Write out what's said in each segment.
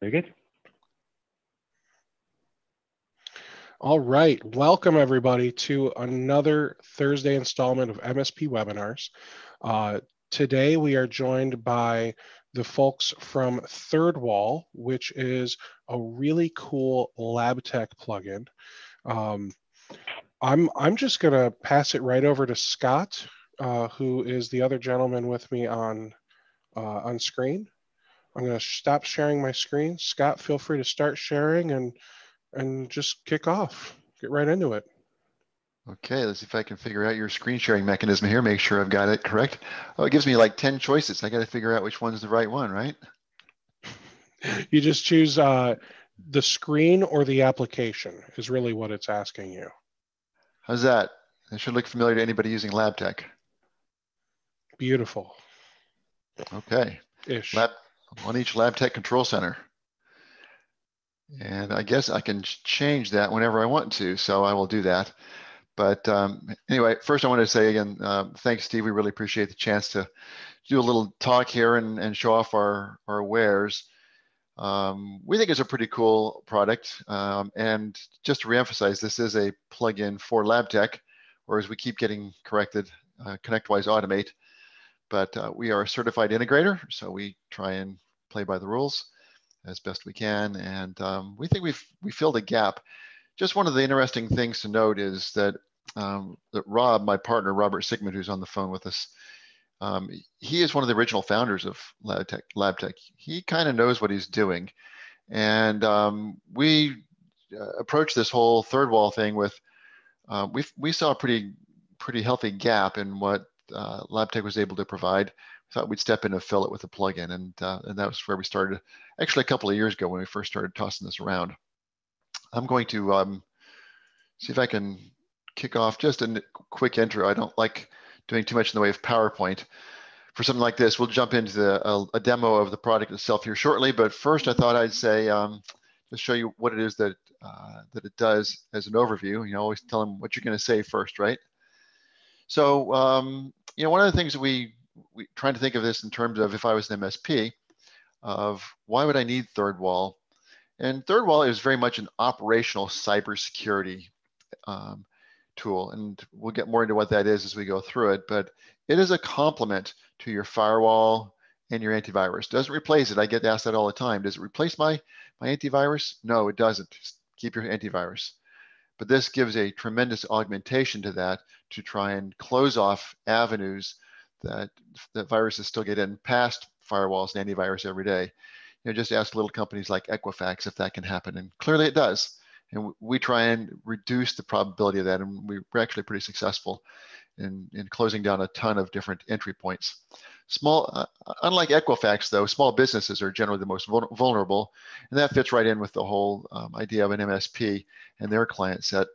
Very good. All right. Welcome, everybody, to another Thursday installment of MSP Webinars. Today, we are joined by the folks from Third Wall, which is a really cool LabTech plugin. I'm just going to pass it right over to Scott, who is the other gentleman with me on screen. I'm going to stop sharing my screen. Scott, feel free to start sharing and just kick off. Get right into it. Okay, let's see if I can figure out your screen sharing mechanism here, make sure I've got it correct. Oh, it gives me like 10 choices. I got to figure out which one's the right one, right? You just choose the screen or the application is really what it's asking you. How's that? It should look familiar to anybody using LabTech. Beautiful. Okay. Ish. On each LabTech control center. And I guess I can change that whenever I want to, so I will do that. But anyway, first I want to say again, thanks, Steve. We really appreciate the chance to do a little talk here and show off our wares. We think it's a pretty cool product. And just to reemphasize, this is a plugin for LabTech, or as we keep getting corrected, ConnectWise Automate. But we are a certified integrator, so we try and play by the rules as best we can. And we think we filled a gap. Just one of the interesting things to note is that Rob, my partner, Robert Sigmund, who's on the phone with us, he is one of the original founders of LabTech. He kind of knows what he's doing. And we approached this whole third wall thing with, we saw a pretty healthy gap in what LabTech was able to provide. We thought we'd step in and fill it with a plugin. And that was where we started, actually a couple of years ago when we first started tossing this around. I'm going to see if I can kick off just a quick intro. I don't like doing too much in the way of PowerPoint. For something like this, we'll jump into a demo of the product itself here shortly. But first, I thought I'd say, just show you what it is that it does as an overview. You know, always tell them what you're going to say first, right? So, you know, one of the things that we trying to think of this in terms of if I was an MSP, of why would I need Third Wall? And Third Wall is very much an operational cybersecurity tool. And we'll get more into what that is as we go through it, but it is a complement to your firewall and your antivirus. Doesn't replace it. I get asked that all the time. Does it replace my antivirus? No, it doesn't. Just keep your antivirus. But this gives a tremendous augmentation to that to try and close off avenues that viruses still get in past firewalls and antivirus every day. You know, just ask little companies like Equifax if that can happen, and clearly it does. And we try and reduce the probability of that, and we're actually pretty successful in closing down a ton of different entry points. Unlike Equifax, though, small businesses are generally the most vulnerable, and that fits right in with the whole idea of an MSP and their client set.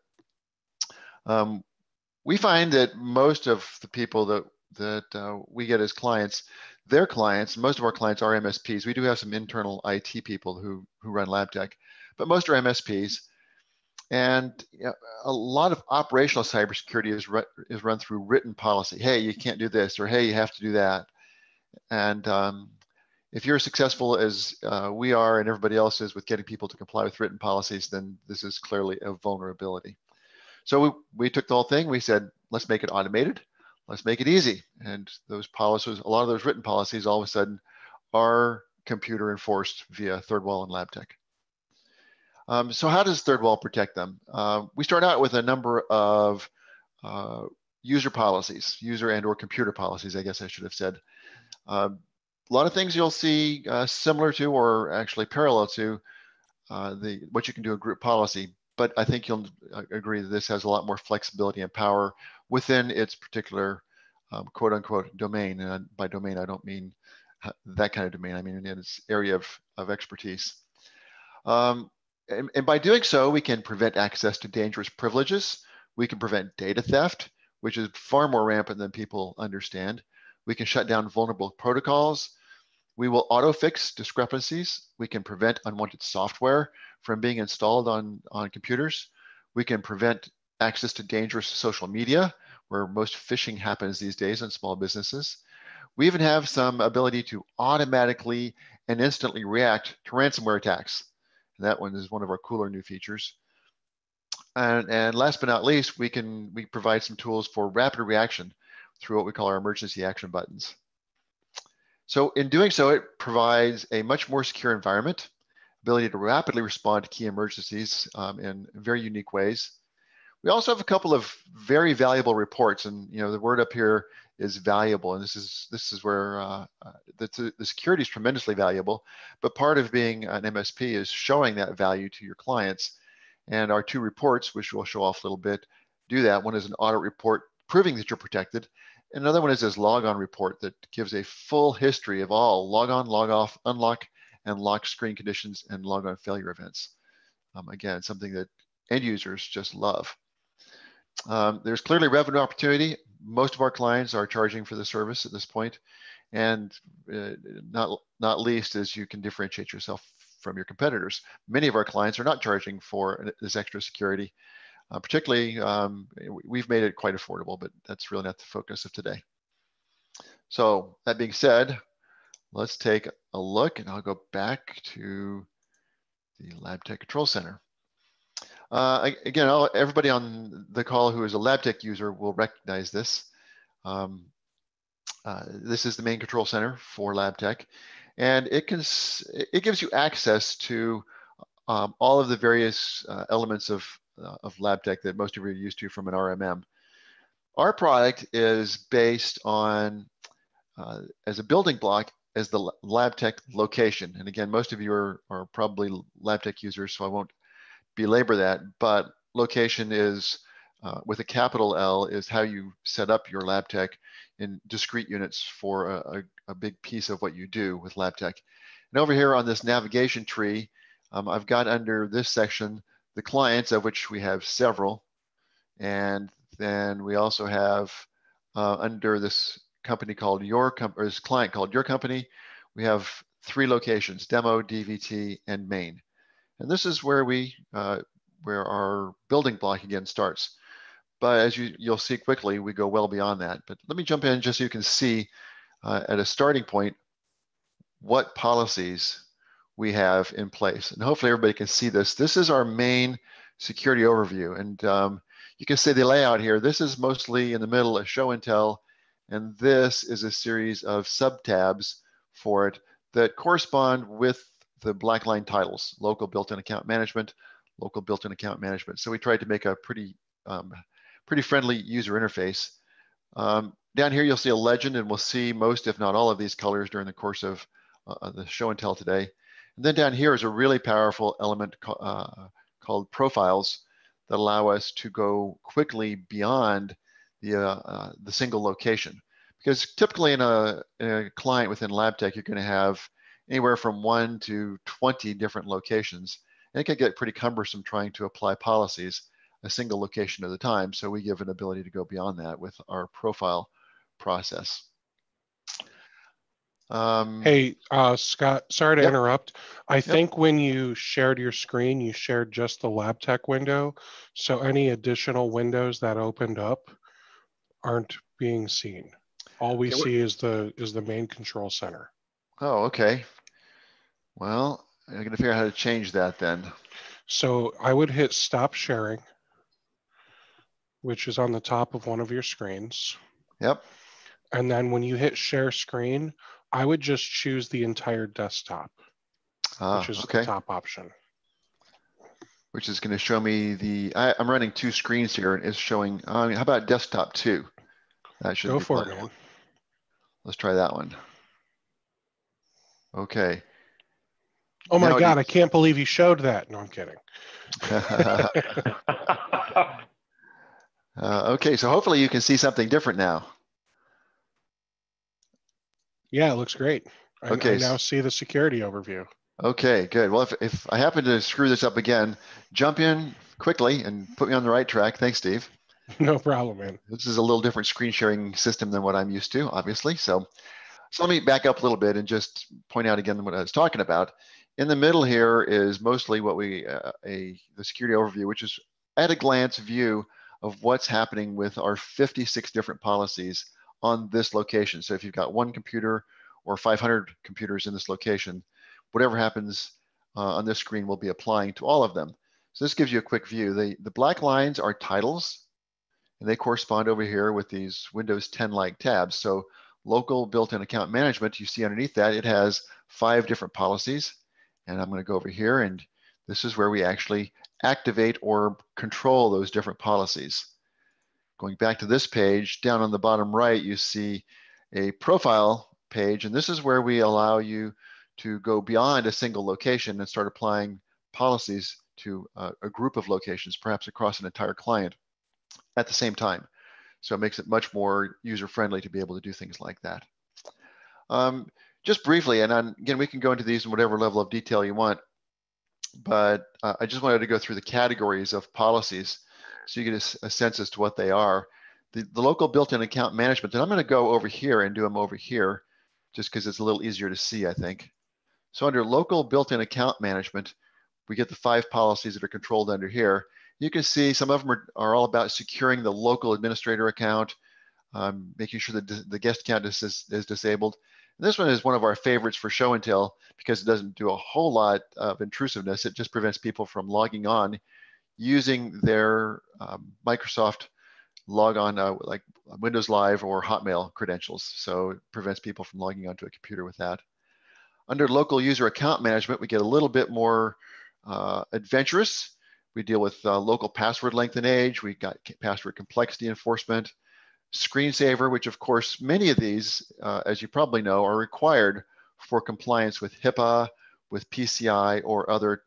We find that most of the people that we get as clients, their clients, most of our clients are MSPs. We do have some internal IT people who run LabTech, but most are MSPs. And you know, a lot of operational cybersecurity is run through written policy. Hey, you can't do this, or hey, you have to do that. And if you're successful as we are and everybody else is with getting people to comply with written policies, then this is clearly a vulnerability. So we took the whole thing. We said, let's make it automated. Let's make it easy. And those policies, a lot of those written policies, all of a sudden are computer enforced via Third Wall and LabTech. So how does Third Wall protect them? We start out with a number of user policies, user and or computer policies, I guess I should have said. A lot of things you'll see similar to or actually parallel to what you can do in group policy, but I think you'll agree that this has a lot more flexibility and power within its particular quote unquote domain. And by domain, I don't mean that kind of domain. I mean in its area of expertise. And by doing so, we can prevent access to dangerous privileges. We can prevent data theft, which is far more rampant than people understand. We can shut down vulnerable protocols. We will auto-fix discrepancies. We can prevent unwanted software from being installed on computers. We can prevent access to dangerous social media, where most phishing happens these days in small businesses. We even have some ability to automatically and instantly react to ransomware attacks. And that one is one of our cooler new features. And last but not least, we provide some tools for rapid reaction through what we call our emergency action buttons. So in doing so, it provides a much more secure environment, ability to rapidly respond to key emergencies in very unique ways. We also have a couple of very valuable reports, and the word up here is valuable, and this is where the security is tremendously valuable. But part of being an MSP is showing that value to your clients. And our two reports, which we'll show off a little bit, do that. One is an audit report proving that you're protected. Another one is this logon report that gives a full history of all log on, log off, unlock, and lock screen conditions and log on failure events. Again, something that end users just love. There's clearly revenue opportunity. Most of our clients are charging for the service at this point, and not least as you can differentiate yourself from your competitors. Many of our clients are not charging for this extra security. Particularly, we've made it quite affordable, but that's really not the focus of today. So that being said, let's take a look, and I'll go back to the LabTech Control Center. Again, everybody on the call who is a LabTech user will recognize this. This is the main control center for LabTech, and it gives you access to all of the various elements of LabTech that most of you are used to from an RMM. Our product is based on, as a building block, as the LabTech location. And again, most of you are probably LabTech users, so I won't belabor that, but location is, with a capital L, is how you set up your LabTech in discrete units for a big piece of what you do with LabTech. And over here on this navigation tree, I've got under this section the clients, of which we have several. And then we also have under this company called or this client called Your Company, we have 3 locations: demo, DVT, and main. And this is where where our building block again starts. But as you'll see quickly, we go well beyond that. But let me jump in just so you can see at a starting point what policies we have in place. And hopefully everybody can see this. This is our main security overview. And you can see the layout here. This is mostly in the middle a show and tell. And this is a series of sub-tabs for it that correspond with the black line titles: local built-in account management, local built-in account management. So we tried to make a pretty friendly user interface. Down here, you'll see a legend, and we'll see most, if not all, of these colors during the course of the show and tell today. And then down here is a really powerful element called profiles that allow us to go quickly beyond the single location. Because typically in a client within LabTech, you're going to have anywhere from 1 to 20 different locations. And it can get pretty cumbersome trying to apply policies a single location at a time. So we give an ability to go beyond that with our profile process. Hey, Scott, sorry to interrupt. I think when you shared your screen, you shared just the LabTech window. So any additional windows that opened up aren't being seen. All we see is the main control center. Oh, okay. Well, I'm going to figure out how to change that then. So I would hit stop sharing, which is on the top of one of your screens. Yep. And then when you hit share screen, I would just choose the entire desktop, which is the top option. Which is going to show me I'm running 2 screens here, and it's showing, how about desktop 2? That should go for it, man. Let's try that one. Okay. Oh my God, I can't believe you showed that. No, I'm kidding. Okay, so hopefully you can see something different now. Yeah, it looks great. I now see the security overview. Okay, good. Well, if I happen to screw this up again, jump in quickly and put me on the right track. Thanks, Steve. No problem, man. This is a little different screen sharing system than what I'm used to, obviously. So let me back up a little bit and just point out again what I was talking about. In the middle here is mostly what the security overview, which is at a glance view of what's happening with our 56 different policies on this location. So if you've got 1 computer or 500 computers in this location, whatever happens on this screen will be applying to all of them. So this gives you a quick view. The black lines are titles, and they correspond over here with these Windows 10-like tabs. So local built-in account management, you see underneath that, it has 5 different policies. And I'm going to go over here, and this is where we actually activate or control those different policies. Going back to this page, down on the bottom right, you see a profile page, and this is where we allow you to go beyond a single location and start applying policies to a group of locations, perhaps across an entire client at the same time. So it makes it much more user-friendly to be able to do things like that. Just briefly, and again, we can go into these in whatever level of detail you want, but I just wanted to go through the categories of policies so you get a sense as to what they are. The local built-in account management, and I'm going to go over here and do them over here just because it's a little easier to see, I think. So under local built-in account management, we get the 5 policies that are controlled under here. You can see some of them are all about securing the local administrator account, making sure that the guest account is disabled. And this one is one of our favorites for show and tell because it doesn't do a whole lot of intrusiveness. It just prevents people from logging on using their Microsoft log on like Windows Live or Hotmail credentials. So it prevents people from logging onto a computer with that. Under local user account management, we get a little bit more adventurous. We deal with local password length and age. We got password complexity enforcement, screensaver, which of course, many of these, as you probably know, are required for compliance with HIPAA, with PCI, or other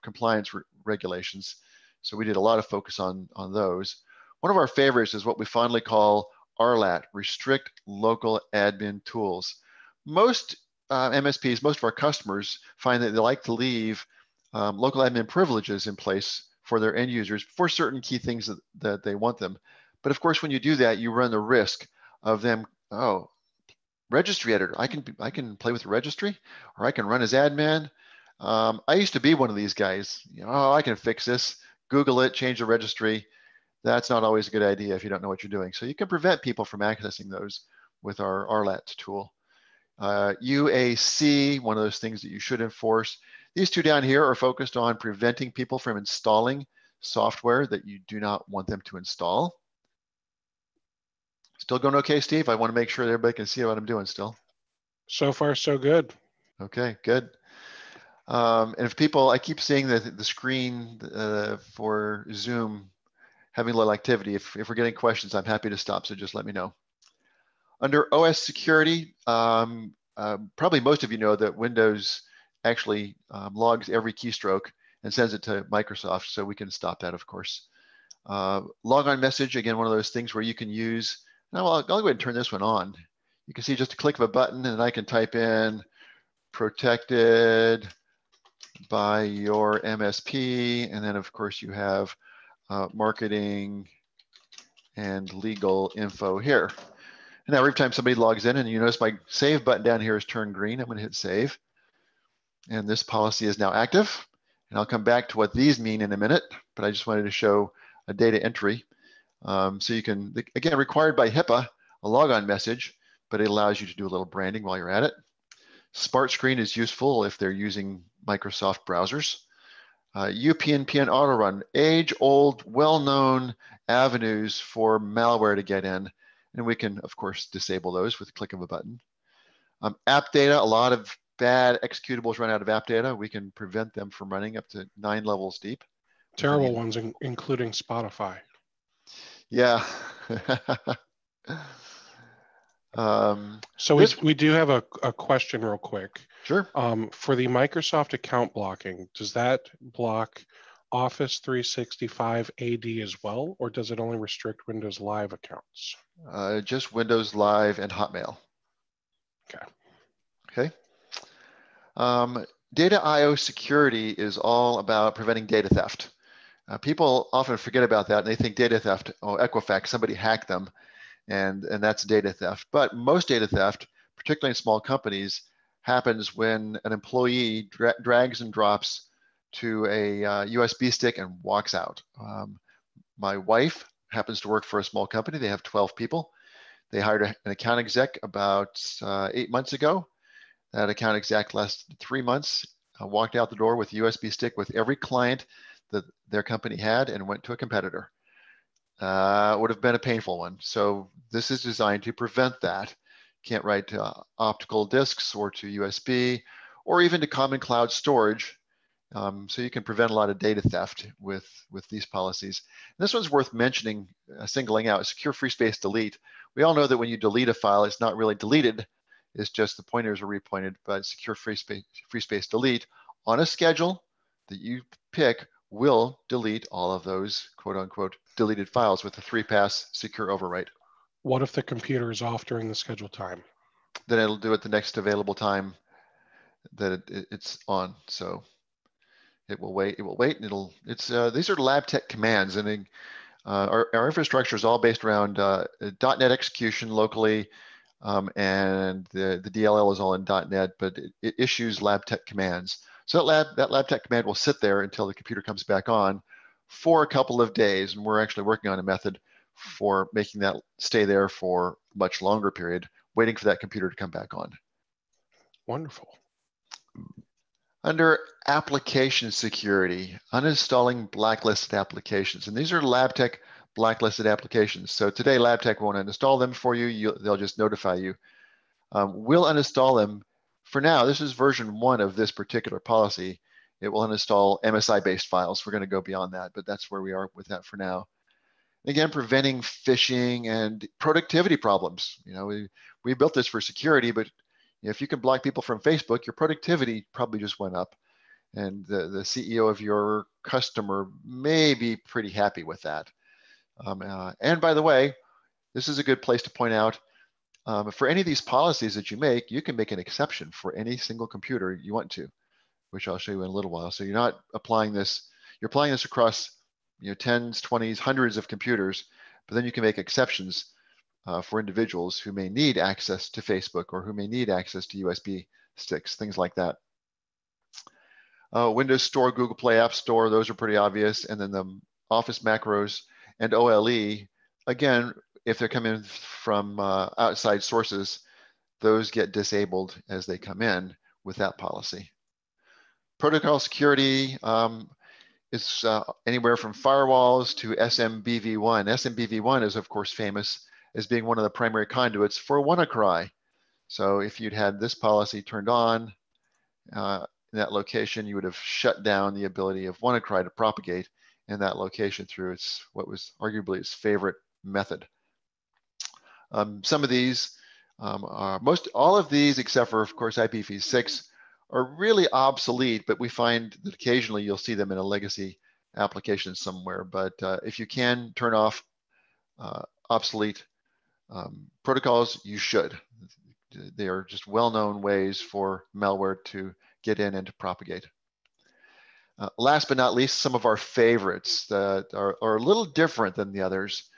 compliance regulations. So we did a lot of focus on those. One of our favorites is what we fondly call RLAT, Restrict Local Admin Tools. Most MSPs, most of our customers find that they like to leave local admin privileges in place for their end users for certain key things that they want them. But of course, when you do that, you run the risk of them, oh, registry editor, I can play with the registry, or I can run as admin. I used to be one of these guys. Oh, I can fix this. Google it, change the registry. That's not always a good idea if you don't know what you're doing. So you can prevent people from accessing those with our RLAT tool. UAC, one of those things that you should enforce. These 2 down here are focused on preventing people from installing software that you do not want them to install. Still going okay, Steve? I want to make sure that everybody can see what I'm doing still. So far, so good. Okay, good. And if people, I keep seeing the screen for Zoom having a little activity. If we're getting questions, I'm happy to stop, so just let me know. Under OS security, probably most of you know that Windows actually logs every keystroke and sends it to Microsoft, so we can stop that, of course. Logon message, again, one of those things where you can use, now I'll go ahead and turn this one on. You can see just a click of a button and I can type in protected by your MSP, and then of course you have marketing and legal info here. And now every time somebody logs in, and you notice my save button down here is turned green, I'm going to hit save. And this policy is now active. And I'll come back to what these mean in a minute, but I just wanted to show a data entry. So you can, again, required by HIPAA, a logon message, but it allows you to do a little branding while you're at it. Smart Screen is useful if they're using Microsoft browsers. UPnPN auto run, age-old, well-known avenues for malware to get in. And we can, of course, disable those with a click of a button. App data, a lot of bad executables run out of app data. We can prevent them from running up to 9 levels deep. Terrible ones, including Spotify. Yeah. So we do have a question real quick. Sure. For the Microsoft account blocking, does that block Office 365 AD as well, or does it only restrict Windows Live accounts? Just Windows Live and Hotmail. Okay. Data IO security is all about preventing data theft. People often forget about that and they think data theft, oh, Equifax, somebody hacked them, and that's data theft. But most data theft, particularly in small companies, happens when an employee drags and drops to a USB stick and walks out. My wife happens to work for a small company. They have 12 people. They hired an account exec about 8 months ago. That account exec lasted 3 months, walked out the door with a USB stick with every client that their company had and went to a competitor. Would have been a painful one. So this is designed to prevent that. Can't write to optical disks or to USB or even to common cloud storage. So you can prevent a lot of data theft with these policies. And this one's worth mentioning, singling out, secure free space delete. We all know that when you delete a file, it's not really deleted. It's just the pointers are repointed, but secure free space delete on a schedule that you pick will delete all of those quote unquote deleted files with a 3-pass secure overwrite. What if the computer is off during the scheduled time? Then it'll do it the next available time that it's on. So it will wait, and these are LabTech commands, and our infrastructure is all based around .NET execution locally, and the DLL is all in .NET, but it issues LabTech commands. So that LabTech command will sit there until the computer comes back on for a couple of days, and we're actually working on a method for making that stay there for a much longer period, waiting for that computer to come back on. Wonderful. Under application security, uninstalling blacklisted applications. And these are LabTech blacklisted applications. So today, LabTech won't uninstall them for you. They'll just notify you. We'll uninstall them. For now, this is version 1 of this particular policy. It will uninstall MSI-based files. We're going to go beyond that, but that's where we are with that for now. Again, preventing phishing and productivity problems. We built this for security, but if you can block people from Facebook, your productivity probably just went up. And the CEO of your customer may be pretty happy with that. And by the way, this is a good place to point out, for any of these policies that you can make an exception for any single computer you want to, which I'll show you in a little while. So you're not applying this, you're applying this across tens, 20s, hundreds of computers, but then you can make exceptions for individuals who may need access to Facebook or who may need access to USB sticks, things like that. Windows Store, Google Play App Store, those are pretty obvious. And then the Office macros and OLE, again, if they're coming from outside sources, those get disabled as they come in with that policy. Protocol security is anywhere from firewalls to SMBV1. SMBV1 is, of course, famous as being one of the primary conduits for WannaCry. So if you'd had this policy turned on in that location, you would have shut down the ability of WannaCry to propagate in that location through what was arguably its favorite method. Some of these all of these, except for, of course, IPv6, are really obsolete, but we find that occasionally you'll see them in a legacy application somewhere. But if you can turn off obsolete protocols, you should. They are just well-known ways for malware to get in and to propagate. Last but not least, some of our favorites that are a little different than the others.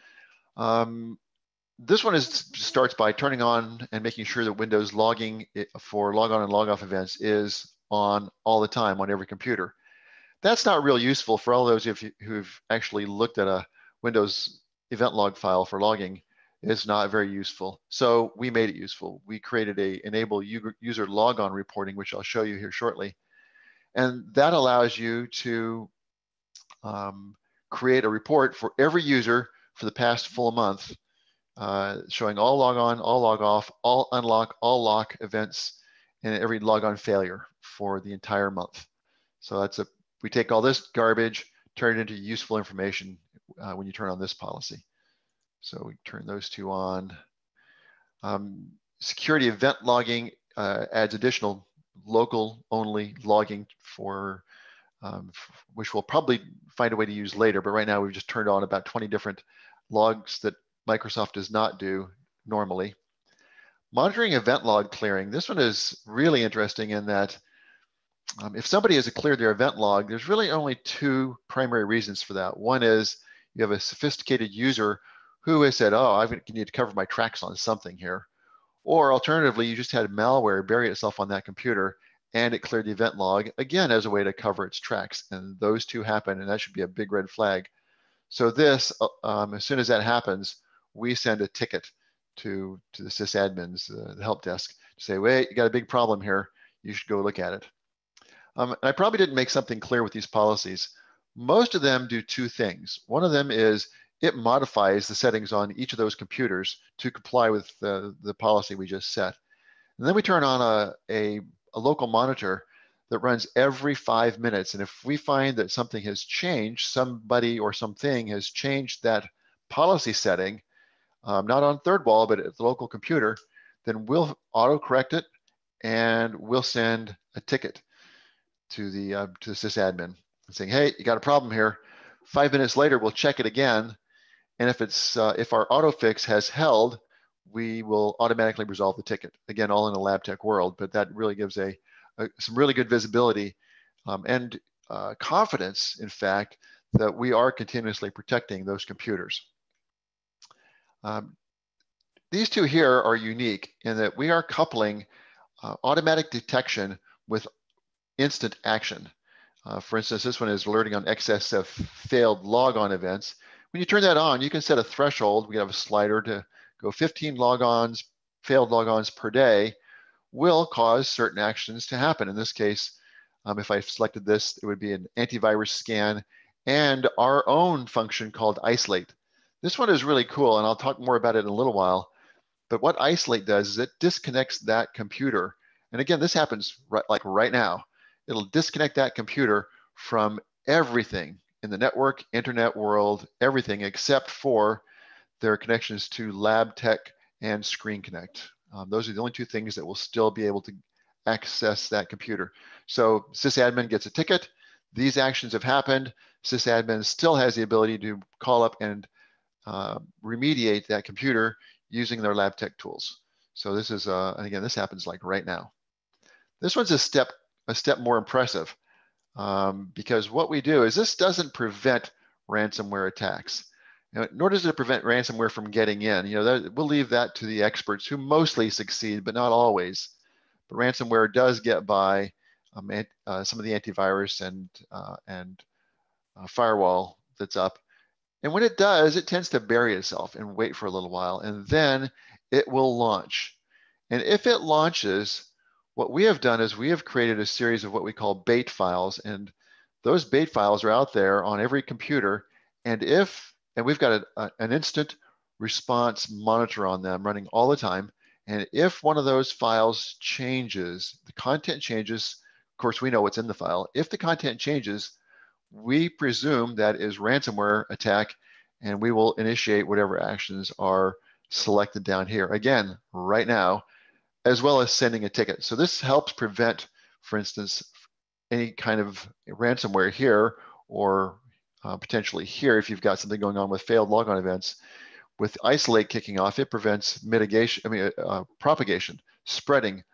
This one starts by turning on and making sure that Windows logging for log on and log off events is on all the time on every computer. That's not real useful for all those of you who've actually looked at a Windows event log file for logging. It's not very useful. So we made it useful. We created a enable user logon reporting, which I'll show you here shortly. And that allows you to create a report for every user for the past full month, showing all log on, all log off, all unlock, all lock events, and every log on failure for the entire month. So we take all this garbage, turn it into useful information when you turn on this policy. So we turn those two on. Security event logging adds additional local only logging for which we'll probably find a way to use later, but right now we've just turned on about 20 different logs that Microsoft does not do normally. Monitoring event log clearing. This one is really interesting in that if somebody has cleared their event log, there's really only 2 primary reasons for that. One is you have a sophisticated user who has said, oh, I need to cover my tracks on something here. Or alternatively, you just had malware bury itself on that computer and it cleared the event log, again, as a way to cover its tracks. And those 2 happen, and that should be a big red flag. So this, as soon as that happens, we send a ticket to the sysadmins, the help desk, to say, wait, you got a big problem here. You should go look at it. And I probably didn't make something clear with these policies. Most of them do two things. One of them is it modifies the settings on each of those computers to comply with the policy we just set. And then we turn on a local monitor that runs every 5 minutes. And if we find that something has changed, somebody or something has changed that policy setting, not on third wall, but at the local computer, then we'll auto-correct it and we'll send a ticket to the sysadmin saying, hey, you got a problem here. 5 minutes later, we'll check it again. And if our auto fix has held, we will automatically resolve the ticket. Again, all in a LabTech world, but that really gives some really good visibility and confidence, in fact, that we are continuously protecting those computers. These two here are unique in that we are coupling automatic detection with instant action. For instance, this one is alerting on excess of failed logon events. When you turn that on, you can set a threshold. We have a slider to go 15 logons, failed logons per day will cause certain actions to happen. In this case, if I selected this, it would be an antivirus scan and our own function called isolate. This one is really cool, and I'll talk more about it in a little while. But what isolate does is it disconnects that computer. And again, this happens right now. It'll disconnect that computer from everything in the network, internet world, everything except for their connections to LabTech and Screen Connect. Those are the only two things that will still be able to access that computer. So sysadmin gets a ticket. These actions have happened. Sysadmin still has the ability to call up and remediate that computer using their LabTech tools. So this is, and again, this happens like right now. This one's a step more impressive because what we do is this doesn't prevent ransomware attacks. Nor does it prevent ransomware from getting in. We'll leave that to the experts who mostly succeed, but not always. But ransomware does get by some of the antivirus and firewall that's up. And when it does, it tends to bury itself and wait for a little while, and then it will launch. And if it launches, what we have done is we have created a series of what we call bait files, and those bait files are out there on every computer. And we've got an instant response monitor on them running all the time. And if one of those files changes, the content changes, of course, we know what's in the file. If the content changes, we presume that is ransomware attack, and we will initiate whatever actions are selected down here. Again, right now, as well as sending a ticket. So this helps prevent, for instance, any kind of ransomware here or potentially here if you've got something going on with failed logon events. With isolate kicking off, it prevents propagation, spreading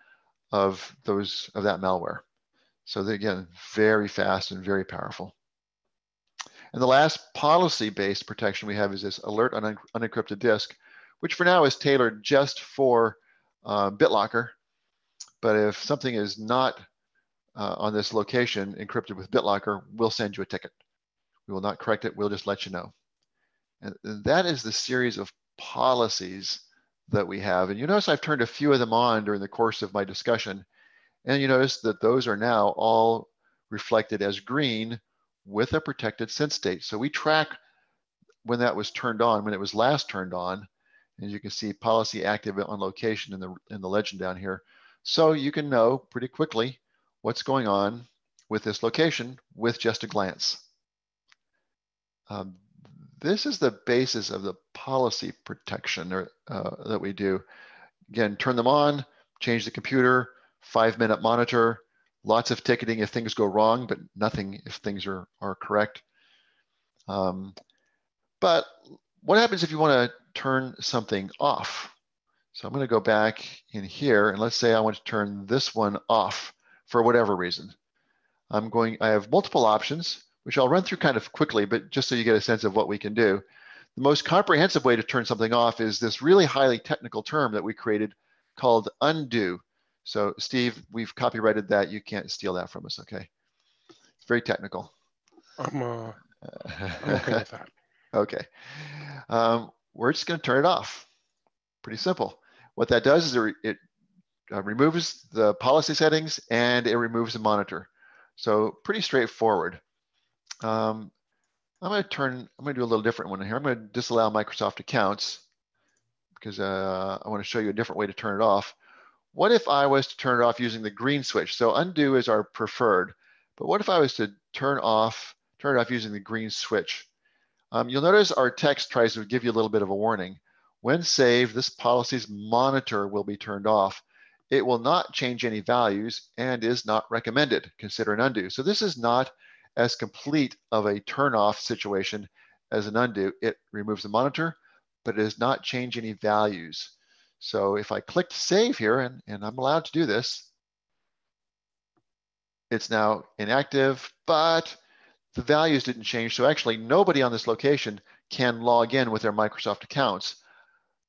of that malware. So again, very fast and very powerful. And the last policy-based protection we have is this alert on unencrypted disk, which for now is tailored just for BitLocker. But if something is not on this location encrypted with BitLocker, we'll send you a ticket. We will not correct it. We'll just let you know. And that is the series of policies that we have. And you notice I've turned a few of them on during the course of my discussion. And you notice that those are now all reflected as green with a protected sense state. So we track when that was turned on, when it was last turned on. And you can see policy active on location in the legend down here. So you can know pretty quickly what's going on with this location with just a glance. This is the basis of the policy protection that we do. Again, turn them on, change the computer, 5-minute monitor, lots of ticketing if things go wrong, but nothing if things are correct. But what happens if you want to turn something off? So I'm going to go back in here, and let's say I want to turn this one off for whatever reason. I have multiple options, which I'll run through kind of quickly, but just so you get a sense of what we can do. The most comprehensive way to turn something off is this really highly technical term that we created called undo. So Steve, we've copyrighted that. You can't steal that from us, okay? It's very technical. I'm okay with that. Okay. We're just going to turn it off. Pretty simple. What that does is it removes the policy settings and it removes the monitor. So pretty straightforward. I'm going to do a little different one here. I'm going to disallow Microsoft accounts because I want to show you a different way to turn it off. What if I was to turn it off using the green switch? So undo is our preferred, but what if I was to turn it off using the green switch? You'll notice our text tries to give you a little bit of a warning. When saved, this policy's monitor will be turned off. It will not change any values and is not recommended. Consider an undo. So this is not as complete of a turn off situation as an undo. It removes the monitor, but it does not change any values. So if I click save here, and I'm allowed to do this, it's now inactive, but the values didn't change. So actually nobody on this location can log in with their Microsoft accounts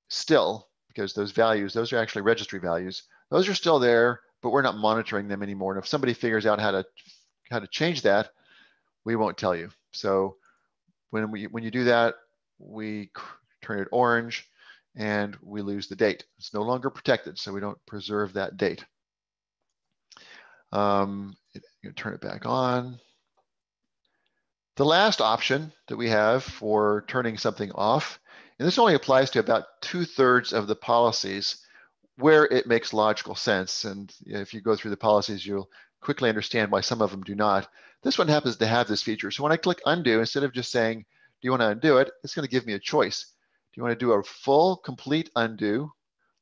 still, because those values, those are actually registry values. Those are still there, but we're not monitoring them anymore. And if somebody figures out how to change that, we won't tell you. So when you do that, we turn it orange and we lose the date. It's no longer protected, so we don't preserve that date. You turn it back on. The last option that we have for turning something off, and this only applies to about 2/3 of the policies where it makes logical sense. And if you go through the policies, you'll quickly understand why some of them do not. This one happens to have this feature. So when I click undo, instead of just saying, do you want to undo it? It's going to give me a choice. Do you want to do a full, complete undo,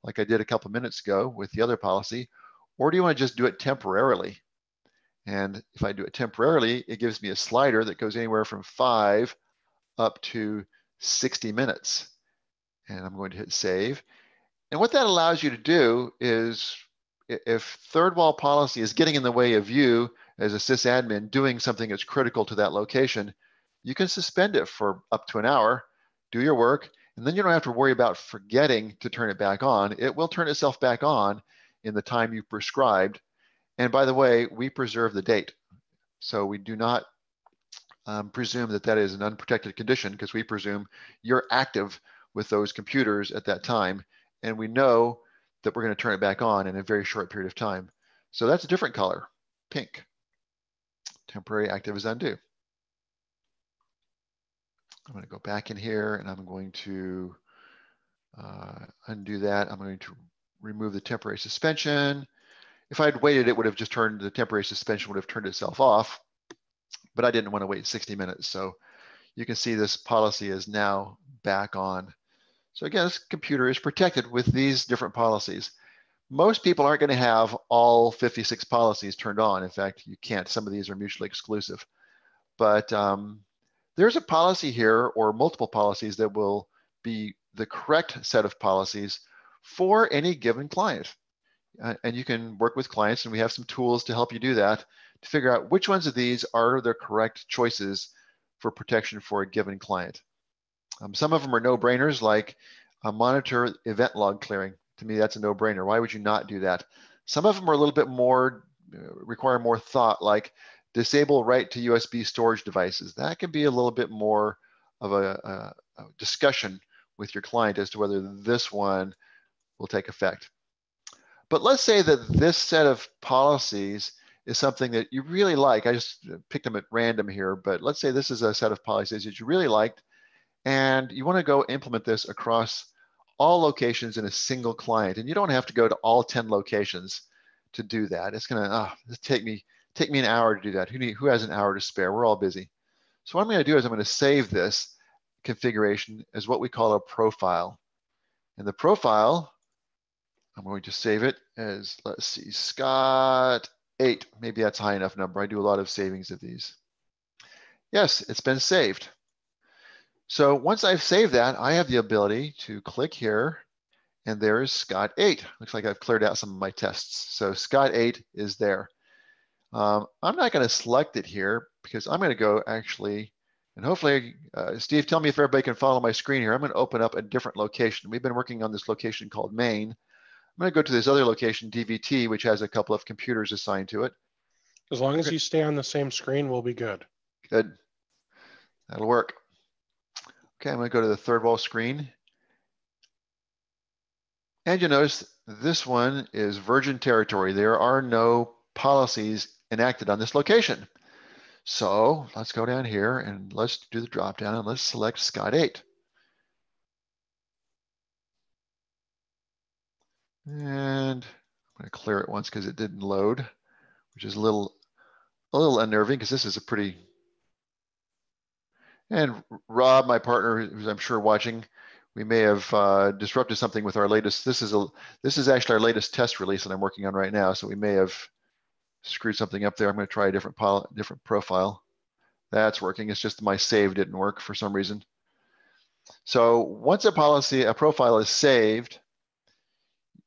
like I did a couple minutes ago with the other policy, or do you want to just do it temporarily? And if I do it temporarily, it gives me a slider that goes anywhere from 5 up to 60 minutes. And I'm going to hit save. And what that allows you to do is, if third wall policy is getting in the way of you as a sysadmin doing something that's critical to that location, you can suspend it for up to an hour, do your work, and then you don't have to worry about forgetting to turn it back on. It will turn itself back on in the time you prescribed. And by the way, we preserve the date. So we do not presume that that is an unprotected condition, because we presume you're active with those computers at that time. And we know that we're going to turn it back on in a very short period of time. So that's a different color, pink. Temporary active is undo. I'm going to go back in here and I'm going to undo that. I'm going to remove the temporary suspension. If I had waited, it would have just turned, the temporary suspension would have turned itself off, but I didn't want to wait 60 minutes. So you can see this policy is now back on. So again, this computer is protected with these different policies. Most people aren't going to have all 56 policies turned on. In fact, you can't. Some of these are mutually exclusive. But there's a policy here, or multiple policies, that will be the correct set of policies for any given client. And you can work with clients, and we have some tools to help you do that, to figure out which ones of these are the correct choices for protection for a given client. Some of them are no-brainers, like monitor event log clearing. To me, that's a no-brainer. Why would you not do that? Some of them are a little bit more, require more thought, like disable write to USB storage devices. That can be a little bit more of a discussion with your client as to whether this one will take effect. But let's say that this set of policies is something that you really like. I just picked them at random here, but let's say this is a set of policies that you really liked, and you want to go implement this across all locations in a single client. And you don't have to go to all 10 locations to do that. It's going to take me an hour to do that. Who has an hour to spare? We're all busy. So what I'm going to do is I'm going to save this configuration as what we call a profile. And the profile, I'm going to save it as, let's see, Scott 8. Maybe that's a high enough number. I do a lot of savings of these. Yes, it's been saved. So once I've saved that, I have the ability to click here, and there is Scott 8. Looks like I've cleared out some of my tests. So Scott 8 is there. I'm not going to select it here, because I'm going to go actually, and hopefully, Steve, tell me if everybody can follow my screen here. I'm going to open up a different location. We've been working on this location called main. I'm going to go to this other location, DVT, which has a couple of computers assigned to it. As long as you stay on the same screen, we'll be good. Good. That'll work. Okay, I'm going to go to the third wall screen. And you'll notice This one is virgin territory. There are no policies enacted on this location. So let's go down here and let's do the drop down and let's select Scott 8. And I'm going to clear it once because it didn't load, which is a little unnerving because this is a pretty, and Rob, my partner, who's I'm sure watching, we may have disrupted something with our latest. This is actually our latest test release that I'm working on right now. So we may have screwed something up there. I'm going to try a different profile. That's working. It's just my save didn't work for some reason. So once a profile is saved,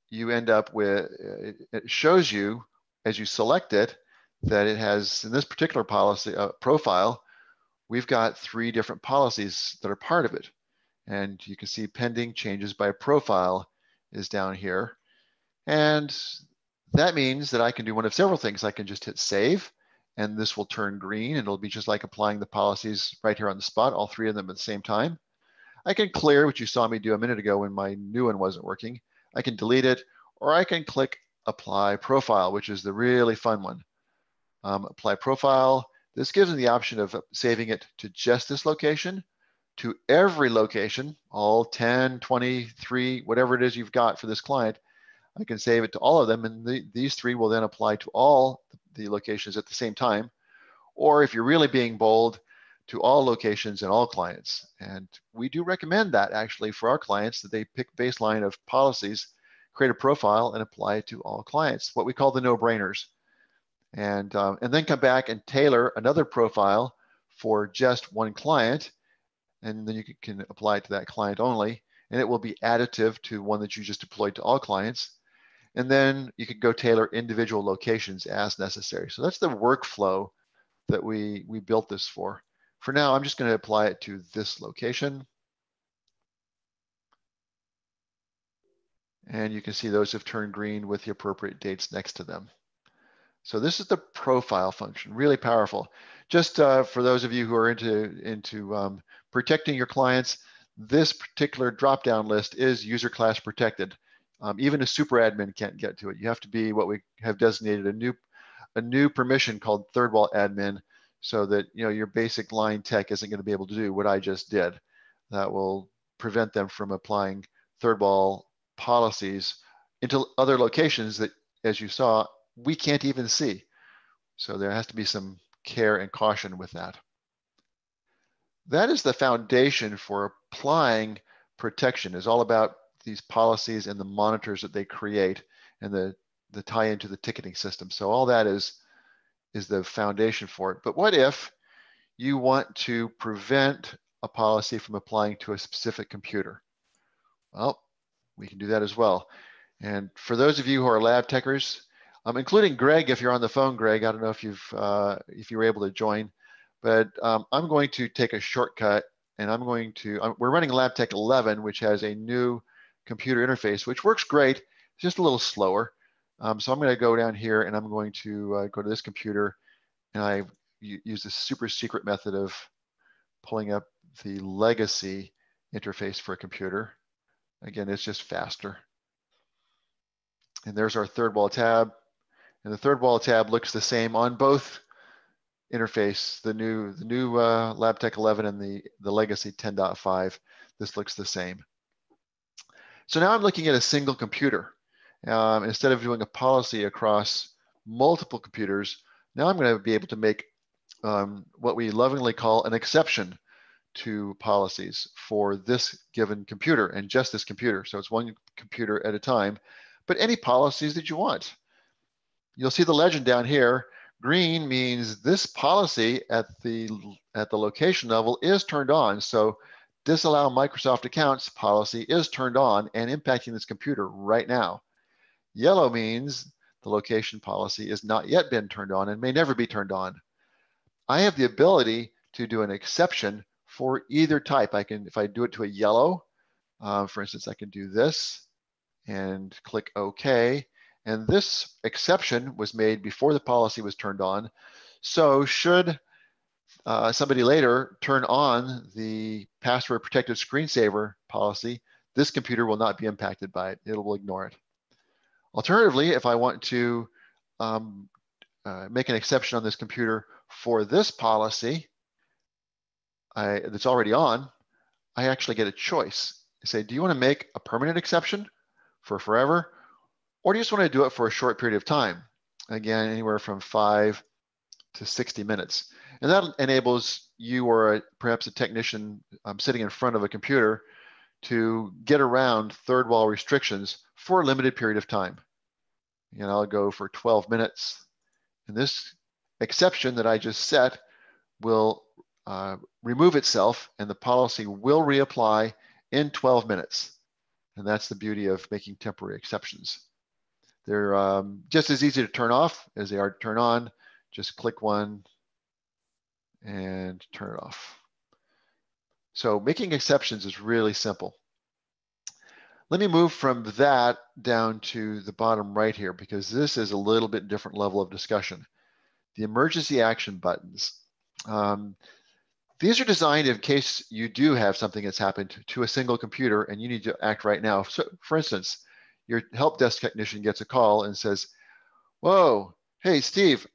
you end up with, it shows you as you select it that it has, in this particular policy profile, we've got 3 different policies that are part of it. And you can see pending changes by profile is down here. And that means that I can do one of several things. I can just hit save, and this will turn green, and it'll be just like applying the policies right here on the spot, all 3 of them at the same time. I can clear, which you saw me do a minute ago when my new one wasn't working. I can delete it, or I can click apply profile, which is the really fun one. Apply profile. This gives me the option of saving it to just this location, to every location, all 10, 23, whatever it is you've got for this client. I can save it to all of them, and these 3 will then apply to all the locations at the same time. Or if you're really being bold, to all locations and all clients. And we do recommend that actually for our clients, that they pick baseline of policies, create a profile, and apply it to all clients, what we call the no-brainers. And then come back and tailor another profile for just one client, and then you can apply it to that client only, and it will be additive to one that you just deployed to all clients. And then you can go tailor individual locations as necessary. So that's the workflow that we built this for. For now, I'm just going to apply it to this location. And you can see those have turned green with the appropriate dates next to them. So this is the profile function, really powerful. Just for those of you who are into protecting your clients, this particular drop-down list is user class protected. Even a super admin can't get to it. You have to be what we have designated a new permission called third wall admin, so that your basic line tech isn't going to be able to do what I just did. That will prevent them from applying third wall policies into other locations that, as you saw, we can't even see. So there has to be some care and caution with that. That is the foundation for applying protection. It's all about these policies and the monitors that they create and the tie into the ticketing system. So all that is the foundation for it. But what if you want to prevent a policy from applying to a specific computer? Well, we can do that as well. And for those of you who are LabTechers, including Greg, if you're on the phone, Greg, I don't know if if you were able to join, but I'm going to take a shortcut, and we're running LabTech 11, which has a new computer interface, which works great. It's just a little slower. So I'm going to go down here, and I'm going to go to this computer, and I use this super secret method of pulling up the legacy interface for a computer. Again, it's just faster. And there's our third wall tab. And the third wall tab looks the same on both interface, the new LabTech 11 and the legacy 10.5. This looks the same. So now I'm looking at a single computer. Instead of doing a policy across multiple computers, now I'm going to be able to make what we lovingly call an exception to policies for this given computer and just this computer. So it's one computer at a time, but any policies that you want. You'll see the legend down here. Green means this policy at the location level is turned on. So disallow Microsoft accounts policy is turned on and impacting this computer right now. Yellow means the location policy is not yet been turned on and may never be turned on. I have the ability to do an exception for either type. If I do it to a yellow, for instance, I can do this and click OK. And this exception was made before the policy was turned on. So should somebody later turn on the password protected screensaver policy, this computer will not be impacted by it. It will ignore it. Alternatively, if I want to make an exception on this computer for this policy that's already on, I actually get a choice. I say, do you want to make a permanent exception for forever, or do you just want to do it for a short period of time? Again, anywhere from 5 to 60 minutes. And that enables you or perhaps a technician sitting in front of a computer to get around third wall restrictions for a limited period of time. And I'll go for 12 minutes. And this exception that I just set will remove itself, and the policy will reapply in 12 minutes. And that's the beauty of making temporary exceptions. They're just as easy to turn off as they are to turn on. Just click one and turn it off. So making exceptions is really simple. Let me move from that down to the bottom right here, because this is a little bit different level of discussion. The emergency action buttons. These are designed in case you do have something that's happened to a single computer and you need to act right now. So for instance, your help desk technician gets a call and says, whoa, hey, Steve,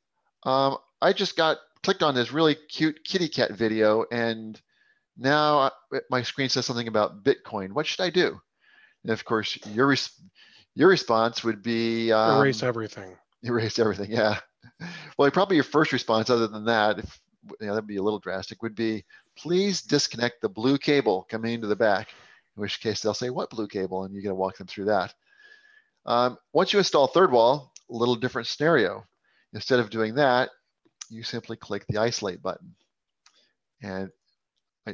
I just got clicked on this really cute kitty cat video and now my screen says something about Bitcoin. What should I do? And of course, your response would be Erase everything. Erase everything, yeah. Well, probably your first response, other than that, if that'd be a little drastic, would be, please disconnect the blue cable coming into the back. In which case they'll say, what blue cable? And you got to walk them through that. Once you install third wall, a little different scenario. Instead of doing that, you simply click the isolate button. And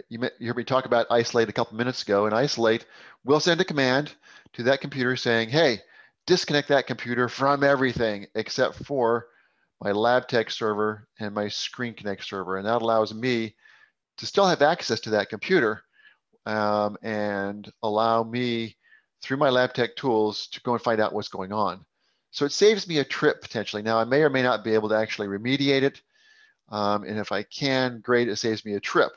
you heard me talk about isolate a couple minutes ago, and isolate will send a command to that computer saying, hey, disconnect that computer from everything except for my LabTech server and my Screen Connect server. And that allows me to still have access to that computer and allow me through my LabTech tools to go and find out what's going on. So it saves me a trip potentially. Now I may or may not be able to actually remediate it. And if I can, great, it saves me a trip.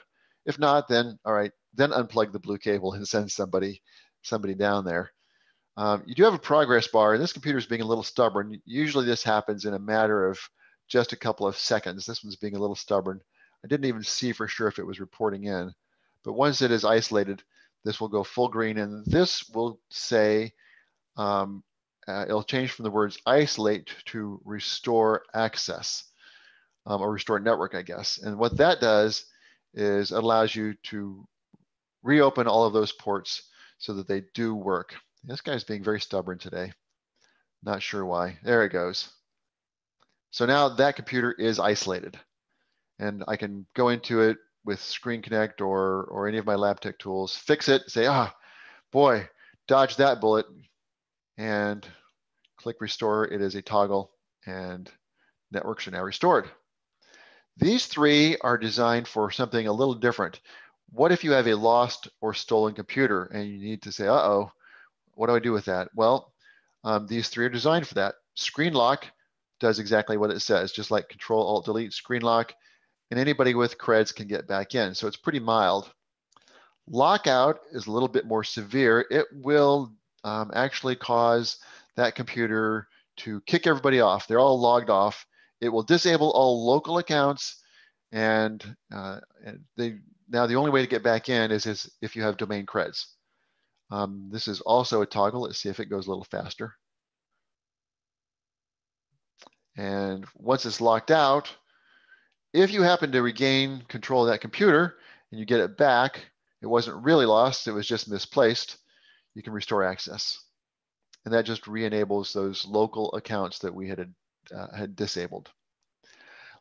If not, then all right, then unplug the blue cable and send somebody down there. You do have a progress bar, and this computer is being a little stubborn. Usually this happens in a matter of just a couple of seconds. This one's being a little stubborn. I didn't even see for sure if it was reporting in. But once it is isolated, this will go full green, and this will say, it'll change from the words isolate to restore access, or restore network, I guess. And what that does is it allows you to reopen all of those ports so that they do work. This guy's being very stubborn today. Not sure why. There it goes. So now that computer is isolated, and I can go into it with Screen Connect or any of my LabTech tools, fix it, say, boy, dodge that bullet, and click restore. It is a toggle, and networks are now restored. These three are designed for something a little different. What if you have a lost or stolen computer and you need to say, uh-oh, what do I do with that? Well, these three are designed for that. Screen lock does exactly what it says, just like Control-Alt-Delete, screen lock, and anybody with creds can get back in. So it's pretty mild. Lockout is a little bit more severe. It will actually cause that computer to kick everybody off. They're all logged off. It will disable all local accounts, and now the only way to get back in is if you have domain creds. This is also a toggle. Let's see if it goes a little faster. And once it's locked out, if you happen to regain control of that computer and you get it back, it wasn't really lost, it was just misplaced, you can restore access. And that just re-enables those local accounts that we had disabled.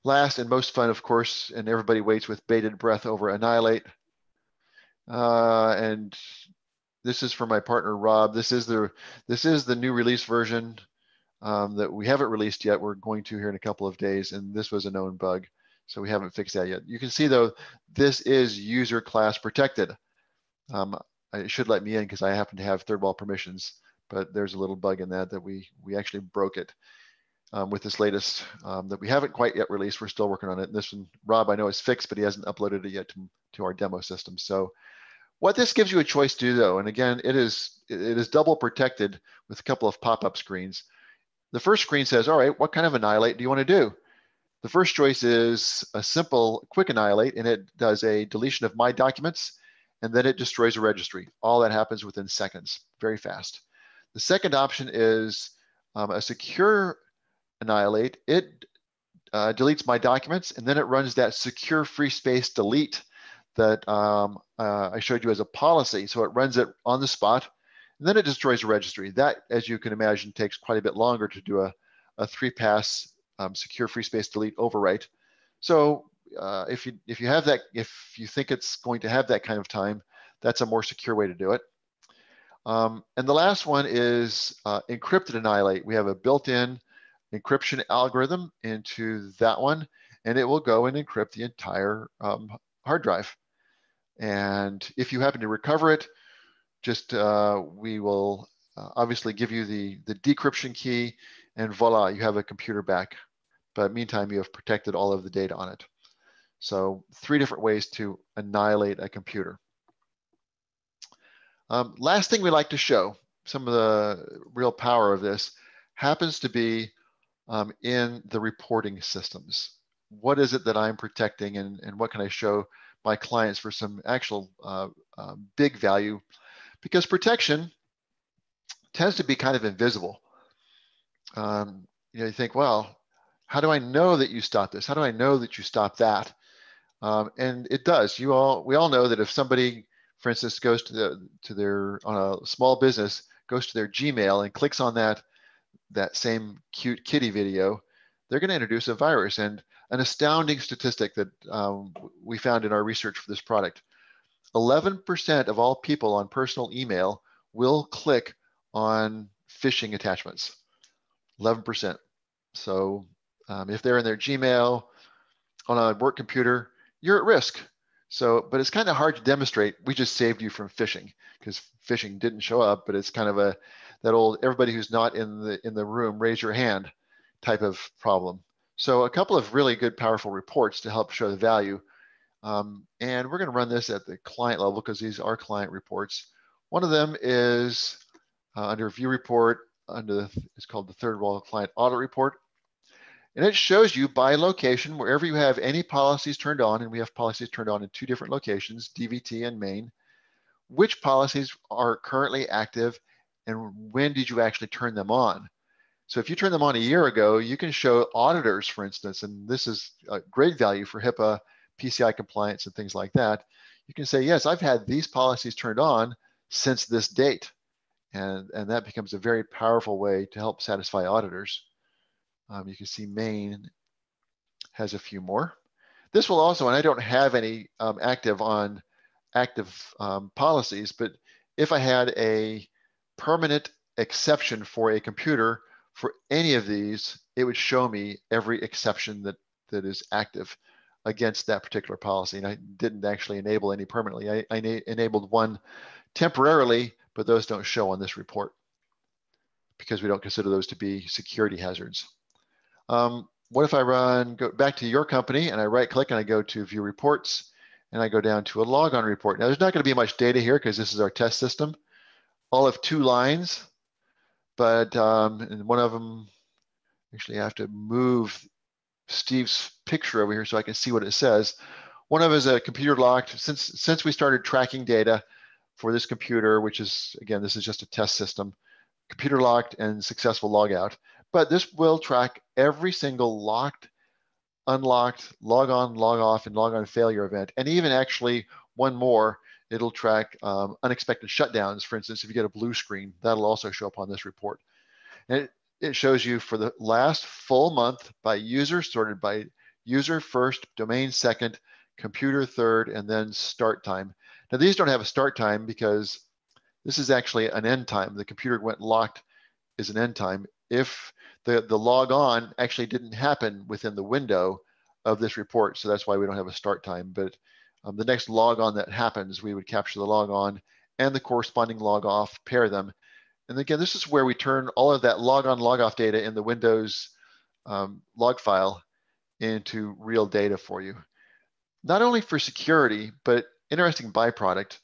Last and most fun, of course, and everybody waits with bated breath over Annihilate. And this is for my partner, Rob. This is the new release version that we haven't released yet. We're going to here in a couple of days, and this was a known bug, so we haven't fixed that yet. You can see, though, this is user class protected. It should let me in because I happen to have third wall permissions, but there's a little bug in that we actually broke it with this latest that we haven't quite yet released. We're still working on it. And this one, Rob, I know is fixed, but he hasn't uploaded it yet to our demo system. So what this gives you a choice to do, though, and again, it is double protected with a couple of pop-up screens. the first screen says, all right, what kind of annihilate do you want to do? The first choice is a simple quick annihilate, and it does a deletion of my documents, and then it destroys a registry. All that happens within seconds, very fast. The second option is a secure annihilate. It deletes my documents, and then it runs that secure free space delete that I showed you as a policy. So it runs it on the spot, and then it destroys a registry. That, as you can imagine, takes quite a bit longer to do a three-pass secure free space delete overwrite. So if you have that, if you think it's going to have that kind of time, that's a more secure way to do it. And the last one is encrypted annihilate. We have a built-in encryption algorithm into that one, and it will go and encrypt the entire hard drive. And if you happen to recover it, just we will obviously give you the decryption key, and voila, you have a computer back. But meantime, you have protected all of the data on it. So 3 different ways to annihilate a computer. Last thing we like to show, some of the real power of this happens to be in the reporting systems. What is it that I'm protecting, and what can I show my clients for some actual big value? Because protection tends to be kind of invisible. You think, well, how do I know that you stopped this? How do I know that you stopped that? And it does. We all know that if somebody, for instance, goes to their on a small business, goes to their Gmail and clicks on that same cute kitty video, they're going to introduce a virus. And an astounding statistic that we found in our research for this product: 11% of all people on personal email will click on phishing attachments. 11%. So if they're in their Gmail on a work computer, you're at risk. So, but it's kind of hard to demonstrate. We just saved you from phishing, because phishing didn't show up, but it's kind of that old everybody who's not in the room, raise your hand type of problem. So a couple of really good, powerful reports to help show the value. And we're going to run this at the client level because these are client reports. One of them is under view report, it's called the third wall client audit report. And it shows you by location, wherever you have any policies turned on, and we have policies turned on in 2 different locations, DVT and main, which policies are currently active and when did you actually turn them on? So if you turned them on a year ago, you can show auditors, for instance, and this is a great value for HIPAA, PCI compliance, and things like that. You can say, yes, I've had these policies turned on since this date. And that becomes a very powerful way to help satisfy auditors. You can see main has a few more. This will also, and I don't have any active policies, but if I had a permanent exception for a computer for any of these, it would show me every exception that is active against that particular policy. And I didn't actually enable any permanently. I enabled one temporarily, but those don't show on this report because we don't consider those to be security hazards. What if I go back to your company and I right click and I go to view reports and I go down to a logon report. Now there's not going to be much data here because this is our test system. All of 2 lines, but and one of them, actually I have to move Steve's picture over here so I can see what it says. One of them is a computer locked. Since we started tracking data for this computer, which is, again, this is just a test system, computer locked and successful logout. But this will track every single locked, unlocked, log on, log off, and log on failure event. And even actually one more, it'll track unexpected shutdowns. For instance, if you get a blue screen, that'll also show up on this report. And it shows you for the last full month by user, sorted by user first, domain second, computer third, and then start time. Now these don't have a start time because this is actually an end time. The computer went locked is an end time. If the log on actually didn't happen within the window of this report, so that's why we don't have a start time. But the next log on that happens, we would capture the log on and the corresponding log off, pair them. And again, this is where we turn all of that log on, log off data in the Windows log file into real data for you. Not only for security, but interesting byproduct.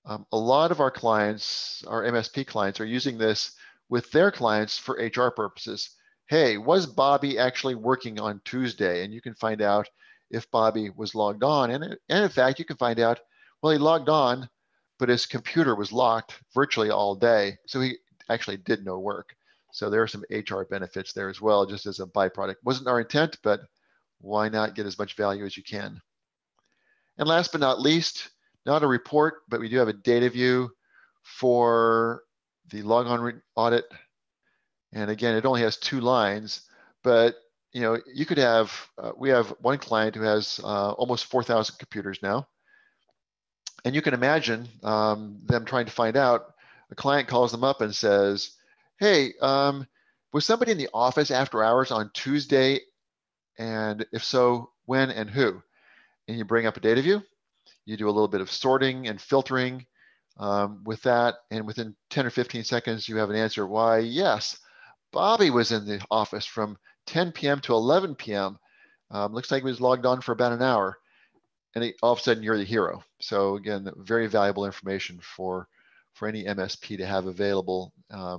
A lot of our clients, our MSP clients, are using this with their clients for HR purposes. hey, was Bobby actually working on Tuesday? And you can find out if Bobby was logged on. And in fact, you can find out, well, he logged on, but his computer was locked virtually all day. So he actually did no work. So there are some HR benefits there as well, just as a byproduct. Wasn't our intent, but why not get as much value as you can? And last but not least, not a report, but we do have a data view for the logon audit. And again, it only has 2 lines, but you could have, we have one client who has almost 4,000 computers now. And you can imagine them trying to find out, a client calls them up and says, hey, was somebody in the office after hours on Tuesday? And if so, when and who? And you bring up a data view, you do a little bit of sorting and filtering with that, and within 10 or 15 seconds, you have an answer. Why, yes, Bobby was in the office from 10 p.m. to 11 p.m. Looks like he was logged on for about an hour, and all of a sudden you're the hero. So again, very valuable information for any MSP to have available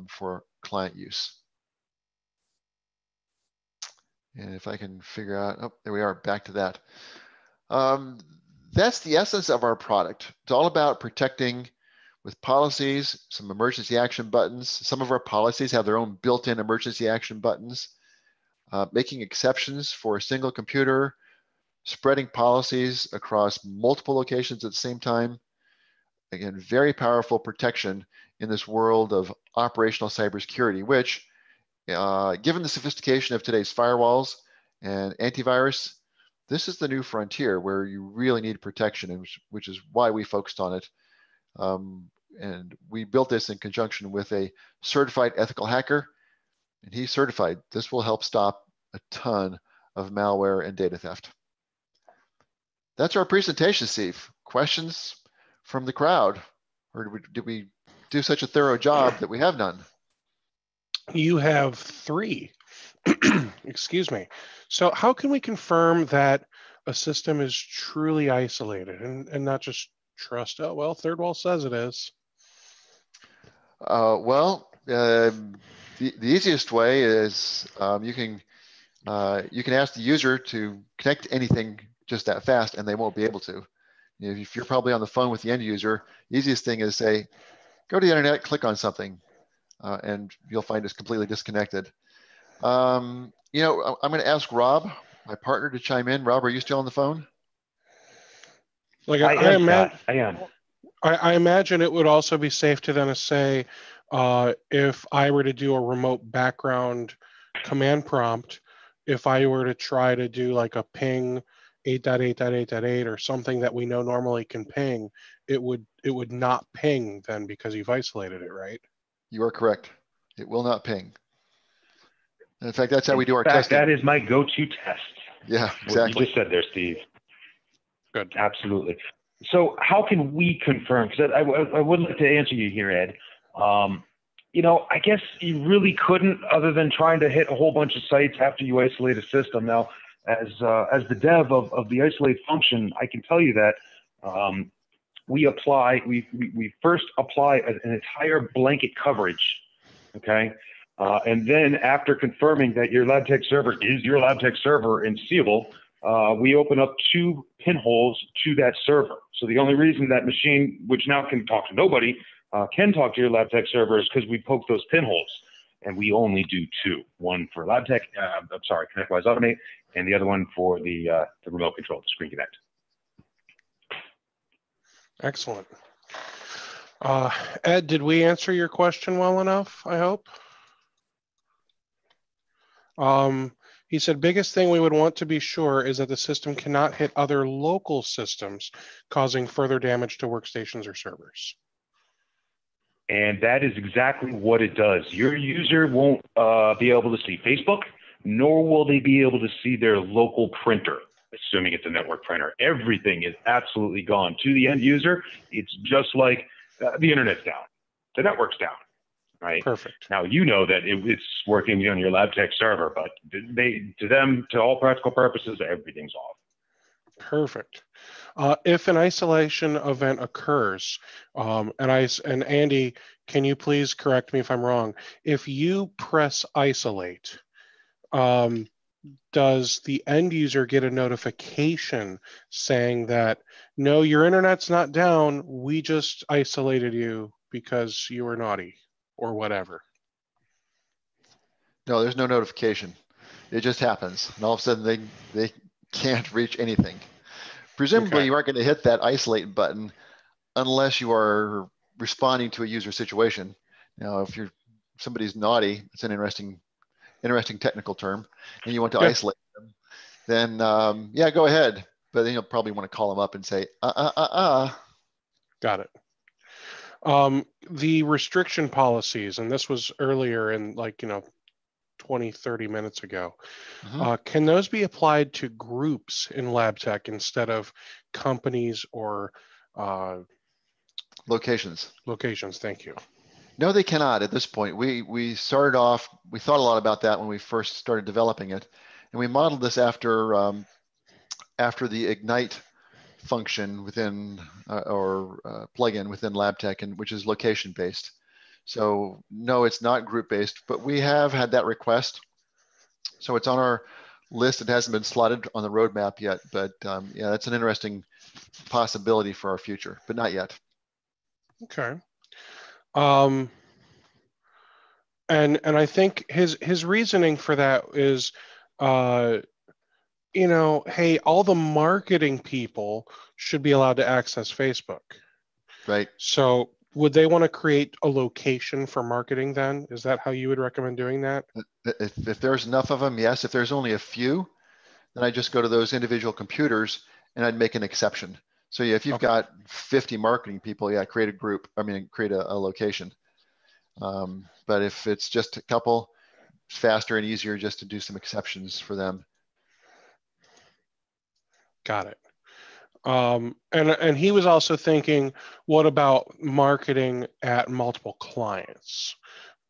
for client use. And if I can figure out, oh, there we are, back to that. That's the essence of our product. It's all about protecting with policies, some emergency action buttons. Some of our policies have their own built-in emergency action buttons, making exceptions for a single computer, spreading policies across multiple locations at the same time. Again, very powerful protection in this world of operational cybersecurity, which, given the sophistication of today's firewalls and antivirus, this is the new frontier where you really need protection, which is why we focused on it. And we built this in conjunction with a certified ethical hacker, and he's certified. This will help stop a ton of malware and data theft. That's our presentation, Steve. Questions from the crowd? Or did we do such a thorough job that we have none? You have 3. Excuse me. So how can we confirm that a system is truly isolated and not just trust, oh, well, Third Wall says it is? The easiest way is you can ask the user to connect to anything just that fast, and they won't be able to. If you're probably on the phone with the end user, the easiest thing is say, go to the internet, click on something, and you'll find it's completely disconnected. I'm going to ask Rob, my partner, to chime in. Rob, are you still on the phone? Like I am. I imagine it would also be safe to then say, if I were to do a remote background command prompt, if I were to try to do like a ping 8.8.8.8 or something that we know normally can ping, it would not ping then because you've isolated it, right? You are correct. It will not ping. In fact, that's how we do our testing. That is my go-to test. Yeah, exactly. What you just said there, Steve. Good. Absolutely. So how can we confirm? Because I would like to answer you here, Ed. I guess you really couldn't, other than trying to hit a whole bunch of sites after you isolate a system. Now, as the dev of the isolate function, I can tell you that we first apply an entire blanket coverage, okay? And then after confirming that your LabTech server is your LabTech server and seeable, we open up 2 pinholes to that server. So the only reason that machine, which now can talk to nobody, can talk to your LabTech server is because we poke those pinholes. And we only do 2, one for LabTech, ConnectWise Automate, and the other one for the remote control, the Screen Connect. Excellent. Ed, did we answer your question well enough, I hope? He said, biggest thing we would want to be sure is that the system cannot hit other local systems, causing further damage to workstations or servers. And that is exactly what it does. Your user won't be able to see Facebook, nor will they be able to see their local printer, assuming it's a network printer. Everything is absolutely gone. To the end user, it's just like the internet's down, the network's down, right? Perfect. Now, you know that it's working on your LabTech server, but to all practical purposes, everything's off. Perfect. If an isolation event occurs, and Andy, can you please correct me if I'm wrong? If you press isolate does the end user get a notification saying that, no, your internet's not down, we just isolated you because you were naughty or whatever? No, there's no notification. It just happens. And all of a sudden they can't reach anything. Presumably Okay. you aren't going to hit that isolate button unless you are responding to a user situation. Now, if somebody's naughty, it's an interesting technical term, and you want to Yeah. isolate them, then yeah, go ahead. But then you'll probably want to call them up and say, Got it. The restriction policies, and this was earlier in 20, 30 minutes ago. Can those be applied to groups in LabTech instead of companies or locations? Locations, thank you. No, they cannot at this point. We started off, we thought a lot about that when we first started developing it. And we modeled this after the Ignite function within or plugin within LabTech, and which is location based. So no, it's not group based, but we have had that request. So it's on our list. It hasn't been slotted on the roadmap yet, but yeah, that's an interesting possibility for our future, but not yet. Okay. And I think his reasoning for that is, hey, all the marketing people should be allowed to access Facebook. Right. So would they want to create a location for marketing then? Is that how you would recommend doing that? If there's enough of them, yes. If there's only a few, then I just go to those individual computers and I'd make an exception. So yeah, if you've got 50 marketing people, yeah, create a group. I mean, create a location. But if it's just a couple, it's faster and easier just to do some exceptions for them. Got it. And he was also thinking, what about marketing at multiple clients?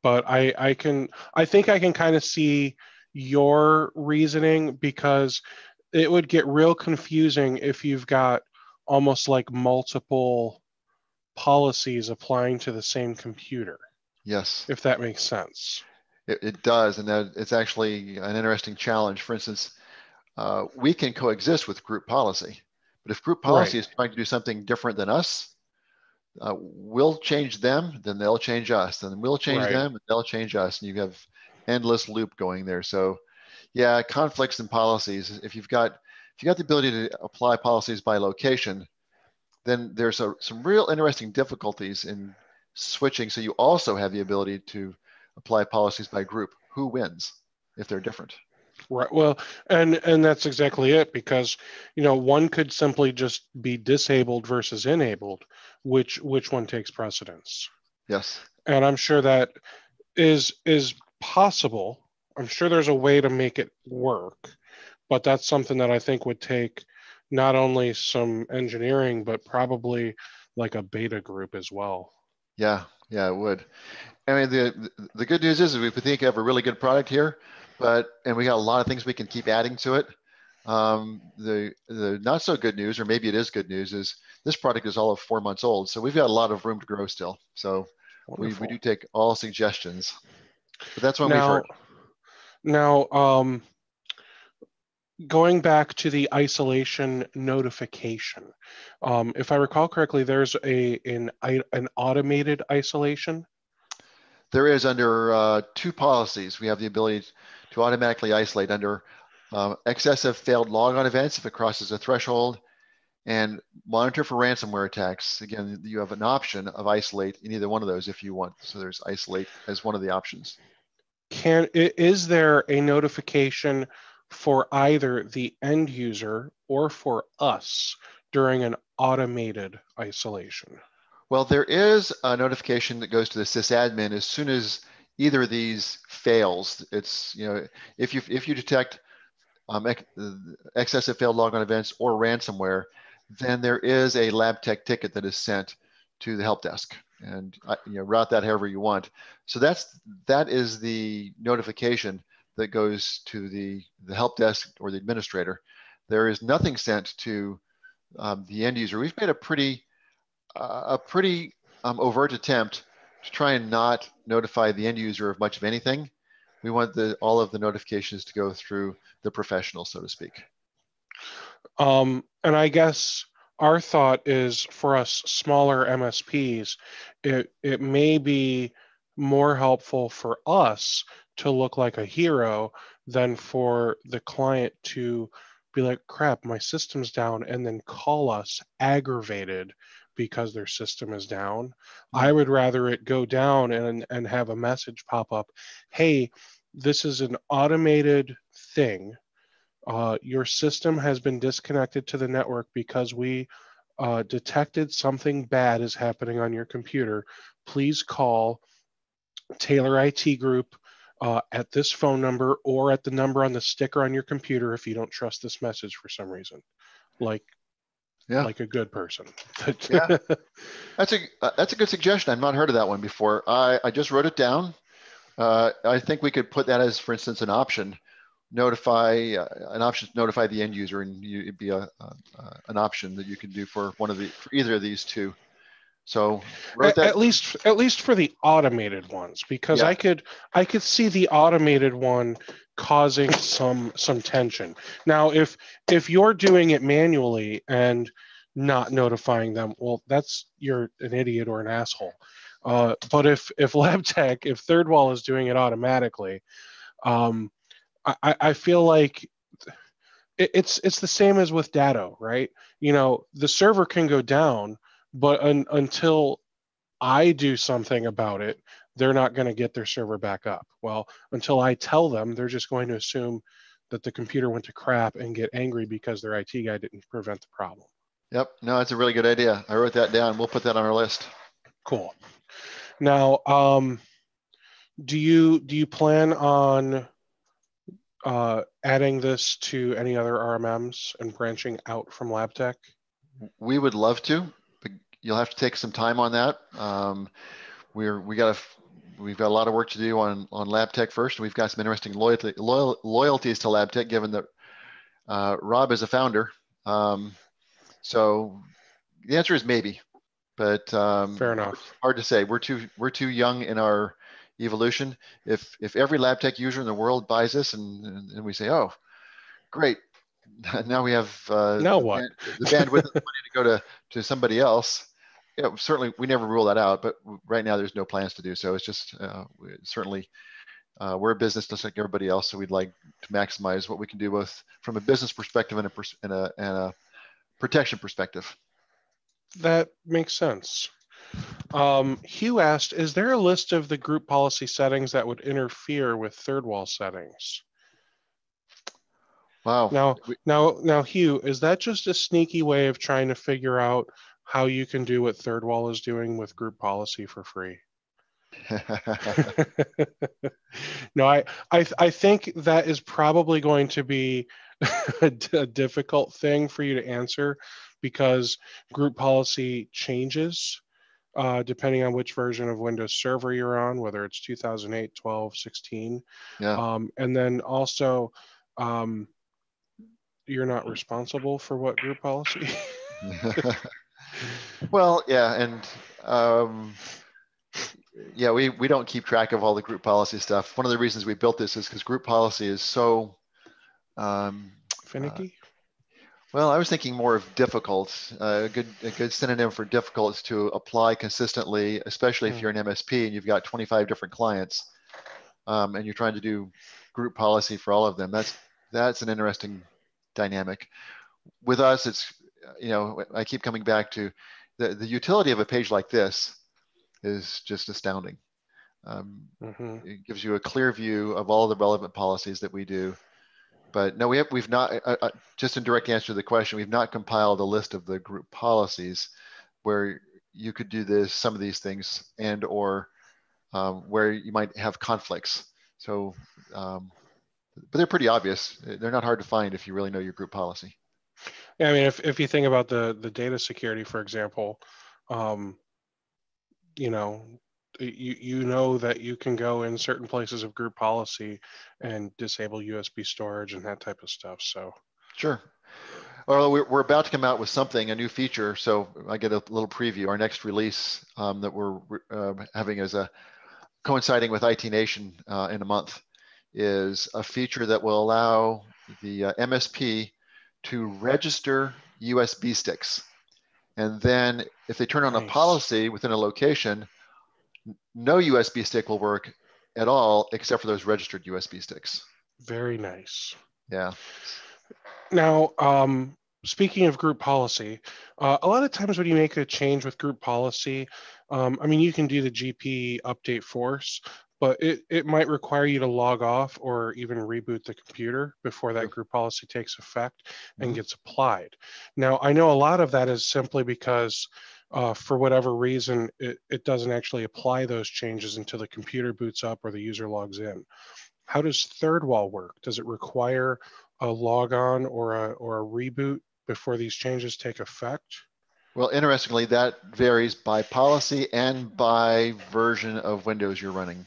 But I think I can kind of see your reasoning, because it would get real confusing if you've got almost like multiple policies applying to the same computer. Yes. If that makes sense. It does, and that it's actually an interesting challenge. For instance, we can coexist with group policy, but if group policy is trying to do something different than us, we'll change them, then they'll change us, then we'll change them, and they'll change us, and you have endless loop going there. So, yeah, conflicts in policies. If you've got the ability to apply policies by location, then there's some real interesting difficulties in switching. So you also have the ability to apply policies by group. Who wins if they're different? Right. Well, and that's exactly it, because one could simply just be disabled versus enabled. Which one takes precedence? Yes. And I'm sure that is possible. I'm sure there's a way to make it work, but that's something that I think would take not only some engineering, but probably like a beta group as well. Yeah, it would. I mean, the good news is we think we have a really good product here, and we got a lot of things we can keep adding to it. The not so good news, or maybe it is good news, is this product is all of 4 months old, so we've got a lot of room to grow still. So we do take all suggestions, but that's what we've heard. Now, going back to the isolation notification, if I recall correctly, there's an automated isolation. There is under 2 policies. We have the ability to automatically isolate under excessive failed logon events if it crosses a threshold, and monitor for ransomware attacks. Again, you have an option of isolate in either one of those if you want. So there's isolate as one of the options. Is there a notification for either the end user or for us during an automated isolation? Well, there is a notification that goes to the sysadmin as soon as either of these fails. It's, if you detect excessive failed logon events or ransomware, then there is a LabTech ticket that is sent to the help desk, and route that however you want. So that is the notification that goes to the help desk or the administrator. There is nothing sent to the end user. We've made a pretty overt attempt to try and not notify the end user of much of anything. We want all of the notifications to go through the professional, so to speak. And I guess our thought is for us smaller MSPs, it may be more helpful for us to look like a hero than for the client to be like, crap, my system's down, and then call us aggravated because their system is down. I would rather it go down and have a message pop up, hey, this is an automated thing. Your system has been disconnected to the network because we detected something bad is happening on your computer. Please call Taylor IT Group at this phone number or at the number on the sticker on your computer if you don't trust this message for some reason. Like a good person. Yeah, that's a good suggestion. I've not heard of that one before. I just wrote it down. I think we could put that as, for instance, an option. Notify to notify the end user, and it'd be an option that you can do for either of these two. So at least for the automated ones, because yeah. I could see the automated one causing some tension. Now, if you're doing it manually and not notifying them, well, you're an idiot or an asshole. But if LabTech, if Third Wall is doing it automatically, I feel like it's the same as with Datto, right? You know, the server can go down, but until I do something about it, they're not going to get their server back up. Well, until I tell them, they're just going to assume that the computer went to crap and get angry because their IT guy didn't prevent the problem. Yep. No, that's a really good idea. I wrote that down. We'll put that on our list. Cool. Now, do you plan on adding this to any other RMMs and branching out from LabTech? We would love to, but you'll have to take some time on that. We've got a lot of work to do on LabTech first. We've got some interesting loyalties to LabTech, given that Rob is a founder. So the answer is maybe, but fair enough. Hard to say. We're too young in our evolution. If every LabTech user in the world buys this and we say, oh, great, now we have now what? The bandwidth and the money to go to somebody else. Yeah, certainly we never rule that out, but right now there's no plans to do so. It's just certainly we're a business just like everybody else, so we'd like to maximize what we can do both from a business perspective and a protection perspective. That makes sense. Hugh asked, is there a list of the group policy settings that would interfere with Third Wall settings? Wow. Now, Hugh, is that just a sneaky way of trying to figure out how you can do what Third Wall is doing with group policy for free? No, I think that is probably going to be a difficult thing for you to answer, because group policy changes depending on which version of Windows Server you're on, whether it's 2008, 12, 16. Yeah. And then also, you're not responsible for what group policy? Well, yeah, and yeah, we don't keep track of all the group policy stuff. One of the reasons we built this is because group policy is so finicky. Well, I was thinking more of difficult. A good synonym for difficult is to apply consistently, especially if you're an MSP and you've got 25 different clients, and you're trying to do group policy for all of them. That's an interesting dynamic. With us, it's, I keep coming back to the utility of a page like this is just astounding. It gives you a clear view of all the relevant policies that we do. But no, we've not, just in direct answer to the question, we've not compiled a list of the group policies where you could do some of these things, and or where you might have conflicts. So, but they're pretty obvious. They're not hard to find if you really know your group policy. Yeah, I mean, if you think about the data security, for example, you know that you can go in certain places of group policy and disable USB storage and that type of stuff. So sure. Well, we're about to come out with a new feature. So I get a little preview. Our next release that we're having coinciding with IT Nation in a month is a feature that will allow the MSP to register USB sticks. And then if they turn on a policy within a location, no USB stick will work at all except for those registered USB sticks. Very nice. Yeah. Now, speaking of group policy, a lot of times when you make a change with group policy, I mean, you can do the GP update force, but it might require you to log off or even reboot the computer before that group policy takes effect and gets applied. Now, I know a lot of that is simply because for whatever reason, it doesn't actually apply those changes until the computer boots up or the user logs in. How does third wall work? Does it require a logon or a reboot before these changes take effect? Well, interestingly, that varies by policy and by version of Windows you're running.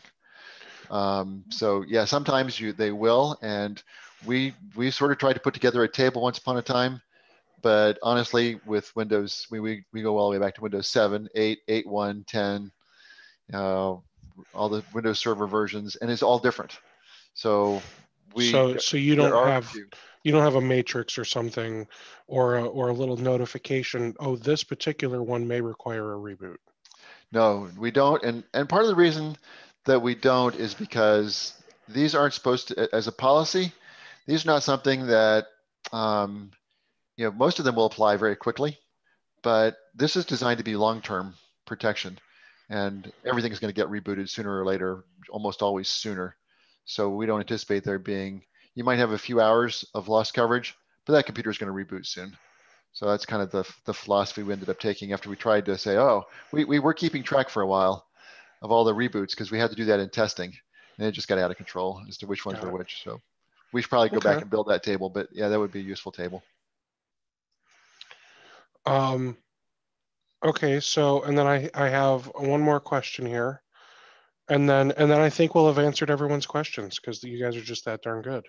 So yeah, sometimes they will, and we sort of tried to put together a table once upon a time, but honestly, with Windows, we go all the way back to Windows 7, 8, 8.1, 10, all the Windows Server versions, and it's all different. So so you don't have a matrix or something, or a little notification. Oh, this particular one may require a reboot. No, we don't, and part of the reason that we don't is because these aren't supposed to, as a policy, these are not something that most of them will apply very quickly, but this is designed to be long-term protection, and everything is going to get rebooted sooner or later, almost always sooner. So we don't anticipate there being, you might have a few hours of lost coverage, but that computer is going to reboot soon. So that's kind of the philosophy we ended up taking after we tried to say, oh, we were keeping track for a while of all the reboots because we had to do that in testing, and it just got out of control as to which ones were which. So we should probably go back and build that table, but yeah, that would be a useful table. Okay, so, and then I have one more question here. And then I think we'll have answered everyone's questions because you guys are just that darn good.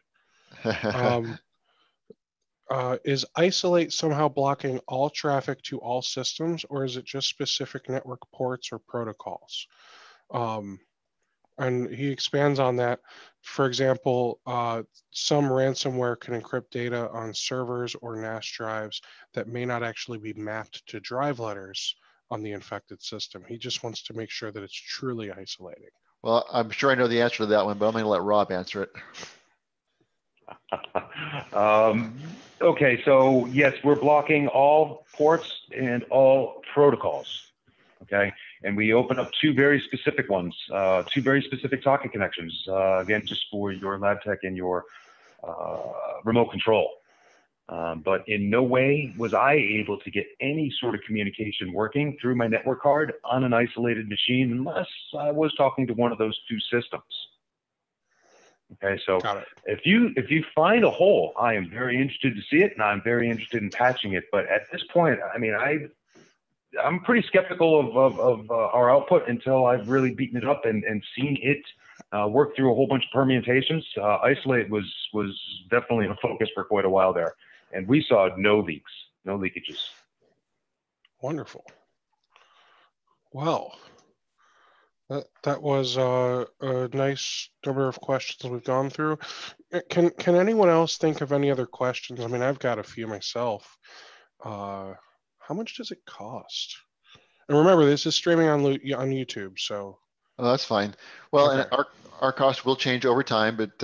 Is isolate somehow blocking all traffic to all systems, or is it just specific network ports or protocols? And he expands on that. For example, some ransomware can encrypt data on servers or NAS drives that may not actually be mapped to drive letters on the infected system. He just wants to make sure that it's truly isolating. Well, I'm sure I know the answer to that one, but I'm going to let Rob answer it. Okay, so yes, we're blocking all ports and all protocols. Okay, and we open up two very specific ones, two very specific socket connections, again, just for your LabTech and your remote control. But in no way was I able to get any sort of communication working through my network card on an isolated machine unless I was talking to one of those two systems. Okay, so if you find a hole, I am very interested to see it, and I'm very interested in patching it. But at this point, I mean, I'm pretty skeptical of our output until I've really beaten it up and seen it work through a whole bunch of permutations. Isolate was definitely a focus for quite a while there, and we saw no leaks, no leakages. Wonderful. Well, that was a nice number of questions we've gone through. Can anyone else think of any other questions? I mean, I've got a few myself. How much does it cost? And remember, this is streaming on YouTube, so. Oh, that's fine. Well, okay. And our cost will change over time, but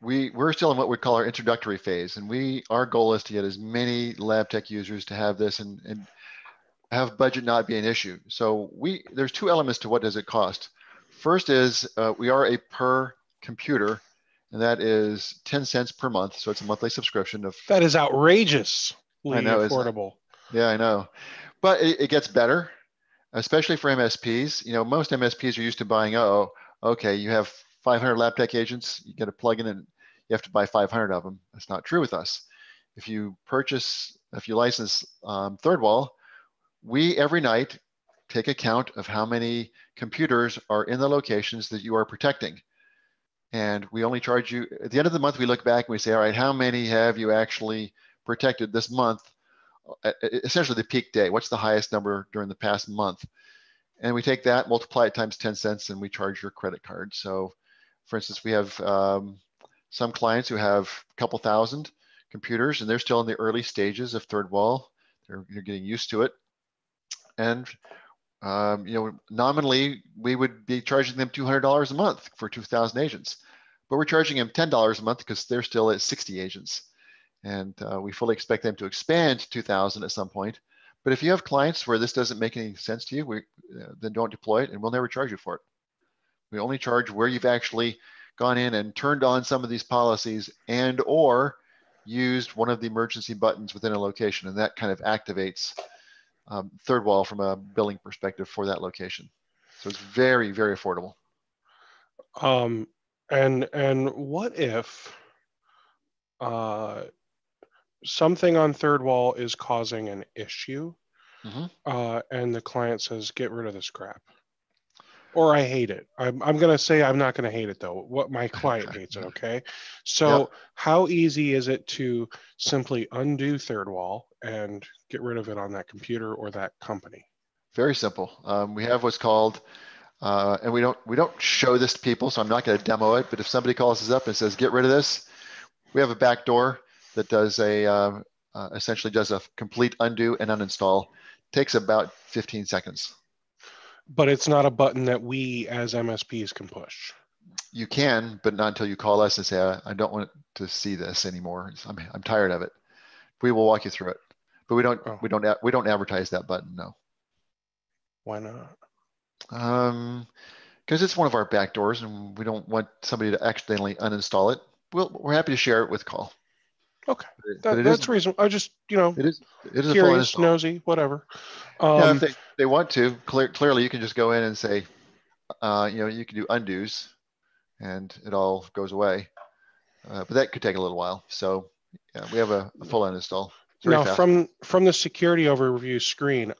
we're still in what we call our introductory phase, and our goal is to get as many LabTech users to have this and have budget not be an issue. So there's two elements to what does it cost. First is we are a per computer, and that is 10 cents per month. So it's a monthly subscription of. That is outrageously affordable. Yeah, I know. But it gets better, especially for MSPs. You know, most MSPs are used to buying, okay, you have 500 LabTech agents, you get a plugin and you have to buy 500 of them. That's not true with us. If you license Third Wall, we every night take account of how many computers are in the locations that you are protecting. And we only charge you, at the end of the month, we look back and we say, all right, how many have you actually protected this month? Essentially the peak day. What's the highest number during the past month? And we take that, multiply it times 10 cents, and we charge your credit card. So For instance, we have some clients who have a couple thousand computers, and they're still in the early stages of third wall. They're getting used to it. And nominally, we would be charging them $200 a month for 2,000 agents, but we're charging them $10 a month because they're still at 60 agents. And we fully expect them to expand to 2,000 at some point. But if you have clients where this doesn't make any sense to you, then don't deploy it, and we'll never charge you for it. We only charge where you've actually gone in and turned on some of these policies and or used one of the emergency buttons within a location, and that kind of activates third wall from a billing perspective for that location. So it's very, very affordable. And what if something on third wall is causing an issue, and the client says, get rid of this crap? Or I hate it. I'm going to say I'm not going to hate it, though. What my client hates it, okay? So how easy is it to simply undo third wall and get rid of it on that computer or that company? Very simple. We have what's called, and we don't show this to people, so I'm not going to demo it, but if somebody calls us up and says, get rid of this, we have a back door that does essentially does a complete undo and uninstall. Takes about 15 seconds. But it's not a button that we as MSPs can push. You can, but not until you call us and say, I don't want to see this anymore. I'm tired of it. We will walk you through it, but we don't advertise that button. No. Why not? Because it's one of our back doors, and we don't want somebody to accidentally uninstall it. We're happy to share it with call. Okay, that's reasonable. I just it is curious, nosy, whatever. If they want to, clearly you can just go in and say, you can do undos, and it all goes away. But that could take a little while. So we have a full uninstall. Now, from the security overview screen,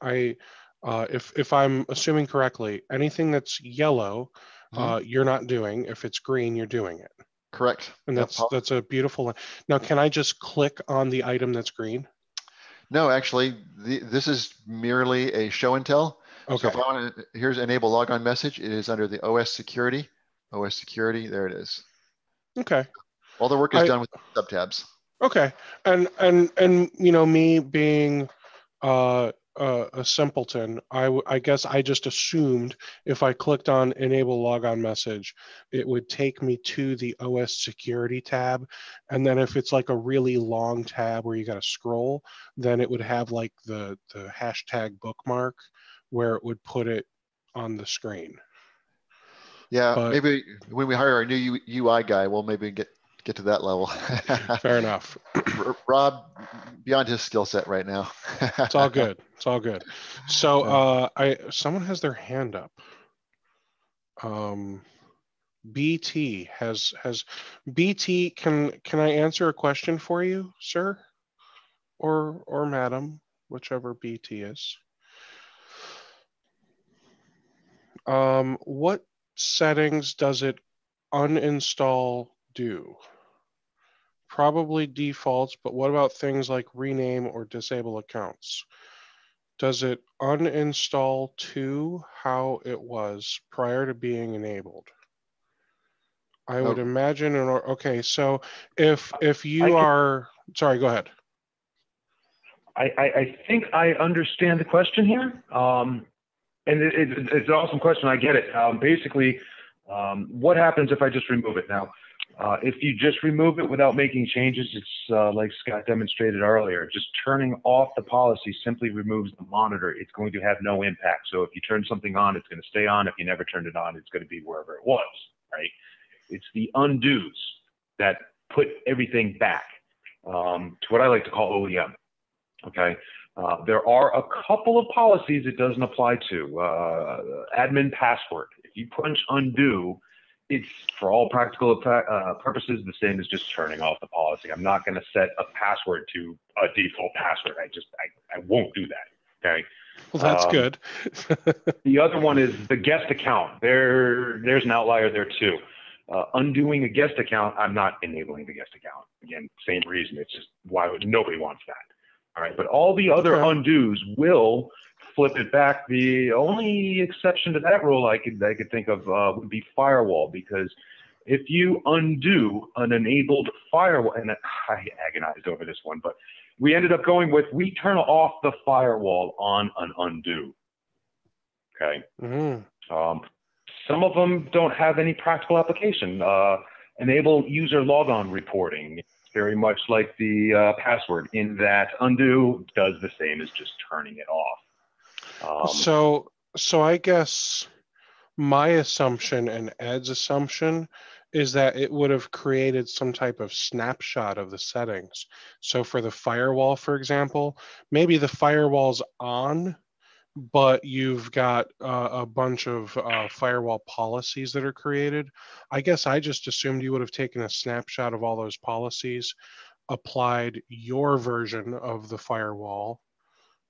if I'm assuming correctly, anything that's yellow, you're not doing. If it's green, you're doing it. Correct. And that's a beautiful line. Now, can I just click on the item that's green? No, actually, this is merely a show and tell. Okay. So if I want to, here's enable logon message. It is under the OS security. OS security, there it is. Okay. All the work is done with subtabs. Okay. And me being a simpleton, I guess I just assumed if I clicked on enable logon message, it would take me to the OS security tab. And then if it's like a really long tab where you got to scroll, then it would have like the hashtag bookmark where it would put it on the screen. Yeah, but maybe when we hire our new UI guy, we'll maybe get to that level. Fair enough. Rob, beyond his skill set right now. It's all good. It's all good. So someone has their hand up. BT has BT. Can I answer a question for you, sir, or madam, whichever BT is? What settings does it uninstall do? Probably defaults, but what about things like rename or disable accounts? Does it uninstall to how it was prior to being enabled? I would imagine. Okay, so if you are, sorry, go ahead. I think I understand the question here, and it's an awesome question. I get it. Basically, what happens if I just remove it now? If you just remove it without making changes, it's like Scott demonstrated earlier. Just turning off the policy simply removes the monitor. It's going to have no impact. So if you turn something on, it's going to stay on. If you never turned it on, it's going to be wherever it was, right? It's the undos that put everything back to what I like to call OEM, okay? There are a couple of policies it doesn't apply to. Admin password. If you punch undo, it's for all practical purposes the same as just turning off the policy. I'm not going to set a password to a default password. I won't do that. Okay. Well, that's good. The other one is the guest account. There's an outlier there too. Undoing a guest account, I'm not enabling the guest account. Again, same reason. It's just nobody wants that. All right. But all the other undos will flip it back. The only exception to that rule I could think of would be firewall, because if you undo an enabled firewall, and I agonized over this one, but we ended up going with, we turn off the firewall on an undo. Okay. Some of them don't have any practical application. Enable user logon reporting. It's very much like the password, in that undo does the same as just turning it off. So I guess my assumption and Ed's assumption is that it would have created some type of snapshot of the settings. So for the firewall, for example, maybe the firewall's on, but you've got a bunch of firewall policies that are created. I guess I just assumed you would have taken a snapshot of all those policies, applied your version of the firewall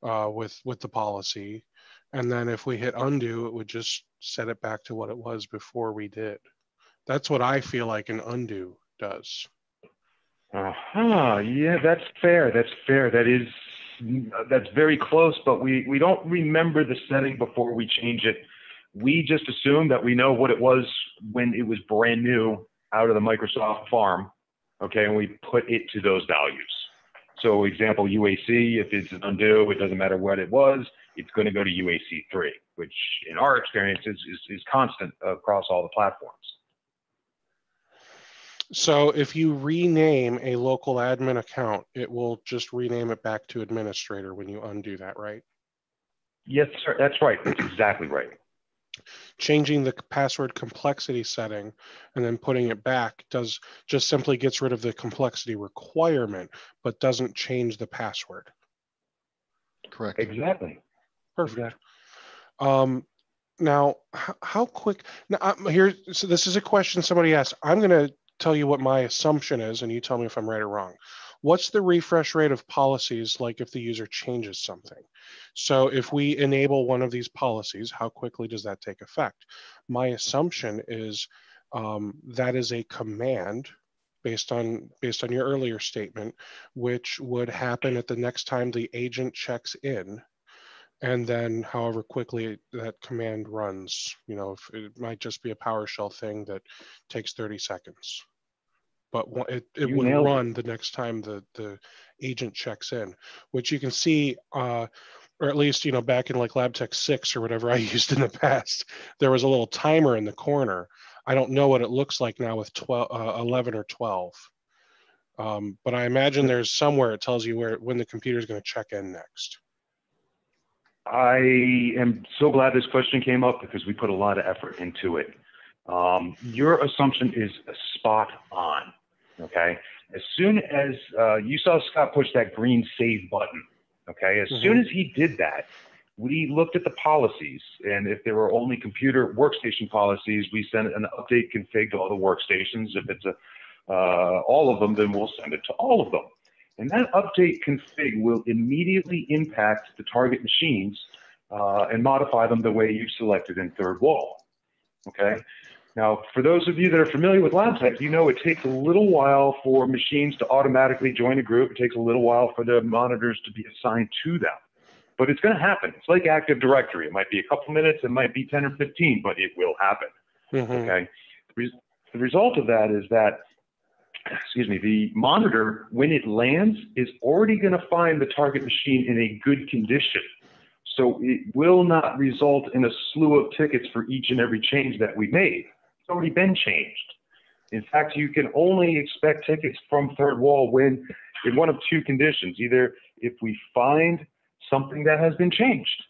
with the policy, and then if we hit undo, it would just set it back to what it was before we did. That's what I feel like an undo does. Yeah, that's fair. That's very close, but we don't remember the setting before we change it. We just assume that we know what it was when it was brand new out of the Microsoft farm, okay, and we put it to those values. So example, UAC, if it's an undo, it doesn't matter what it was, it's going to go to UAC 3, which in our experience is constant across all the platforms. So if you rename a local admin account, it will just rename it back to administrator when you undo that, right? Yes, sir. That's right. That's exactly right. Changing the password complexity setting and then putting it back just simply gets rid of the complexity requirement, but doesn't change the password. Correct. Exactly. Perfect. Exactly. Now, how quick? Now, so this is a question somebody asked. I'm going to tell you what my assumption is, and you tell me if I'm right or wrong. What's the refresh rate of policies like if the user changes something? So if we enable one of these policies, how quickly does that take effect? My assumption is that is a command based on your earlier statement, which would happen at the next time the agent checks in. And then however quickly that command runs, if it might just be a PowerShell thing that takes 30 seconds. But it would run the next time the agent checks in, which you can see, or at least, back in like LabTech 6 or whatever I used in the past, there was a little timer in the corner. I don't know what it looks like now with 11 or 12. But I imagine there's somewhere it tells you when the computer is going to check in next. I am so glad this question came up because we put a lot of effort into it. Your assumption is spot on, okay? As soon as you saw Scott push that green save button, okay? As soon as he did that, we looked at the policies, and if there were only computer workstation policies, we sent an update config to all the workstations. If it's all of them, then we'll send it to all of them. And that update config will immediately impact the target machines and modify them the way you selected in third wall, okay? Now, for those of you that are familiar with LabTech, it takes a little while for machines to automatically join a group. It takes a little while for the monitors to be assigned to them. But it's going to happen. It's like Active Directory. It might be a couple minutes, it might be 10 or 15, but it will happen, okay? The result of that is that the monitor, when it lands, is already going to find the target machine in a good condition. So it will not result in a slew of tickets for each and every change that we made. It's already been changed. In fact, you can only expect tickets from third wall when in one of two conditions. Either if we find something that has been changed.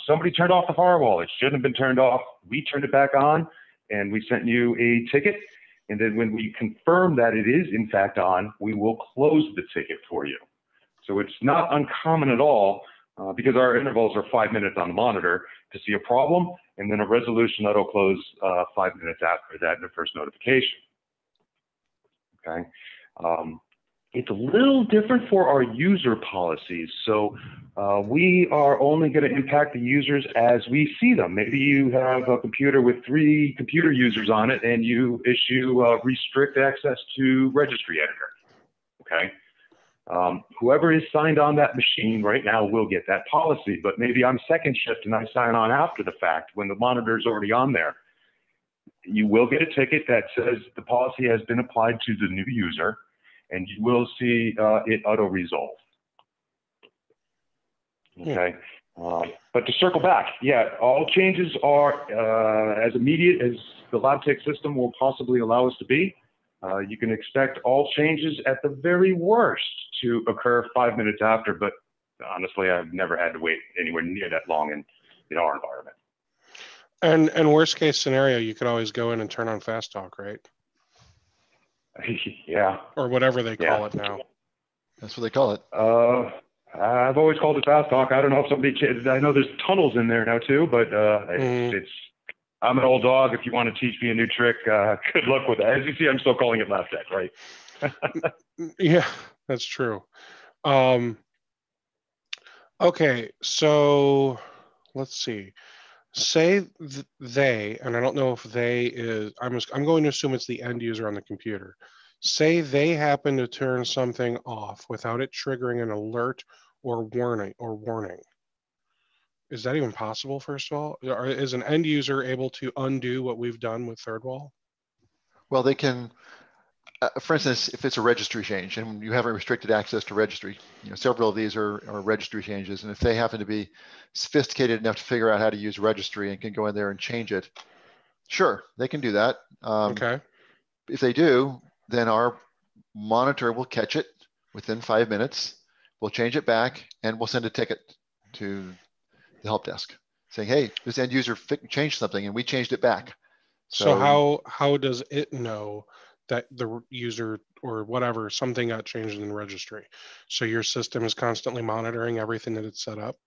Somebody turned off the firewall. It shouldn't have been turned off. We turned it back on, and we sent you a ticket. And then when we confirm that it is in fact on, we will close the ticket for you. So it's not uncommon at all because our intervals are 5 minutes on the monitor to see a problem, and then a resolution that'll close 5 minutes after that in the first notification. Okay. It's a little different for our user policies. So we are only going to impact the users as we see them. Maybe you have a computer with 3 computer users on it and you issue restrict access to registry editor, okay? Whoever is signed on that machine right now will get that policy, but maybe I'm second shift and I sign on after the fact when the monitor is already on there. you will get a ticket that says the policy has been applied to the new user, and you will see it auto-resolve. Okay. But to circle back, yeah, all changes are as immediate as the LabTech system will possibly allow us to be. You can expect all changes at the very worst to occur 5 minutes after, but honestly, I've never had to wait anywhere near that long in our environment. And worst case scenario, you could always go in and turn on fast talk, right? Yeah. Or whatever they call it now. That's what they call it. I've always called it fast talk. I don't know if somebody, I know there's tunnels in there now too, but I'm an old dog. If you want to teach me a new trick, good luck with that. As you see, I'm still calling it LabTech, right? Yeah, that's true. Okay, so let's see. Say they, and I don't know if they is, I'm going to assume it's the end user on the computer. Say they happen to turn something off without it triggering an alert or warning. Is that even possible, first of all? Is an end user able to undo what we've done with third wall? Well, they can, for instance, if it's a registry change and you haven't restricted access to registry, several of these are registry changes. And if they happen to be sophisticated enough to figure out how to use registry and can go in there and change it, sure, they can do that. Okay. If they do, then our monitor will catch it within 5 minutes. We'll change it back and we'll send a ticket to the help desk saying, hey, this end user changed something and we changed it back. So how does it know that the user or whatever, something got changed in the registry? So your system is constantly monitoring everything that it's set up?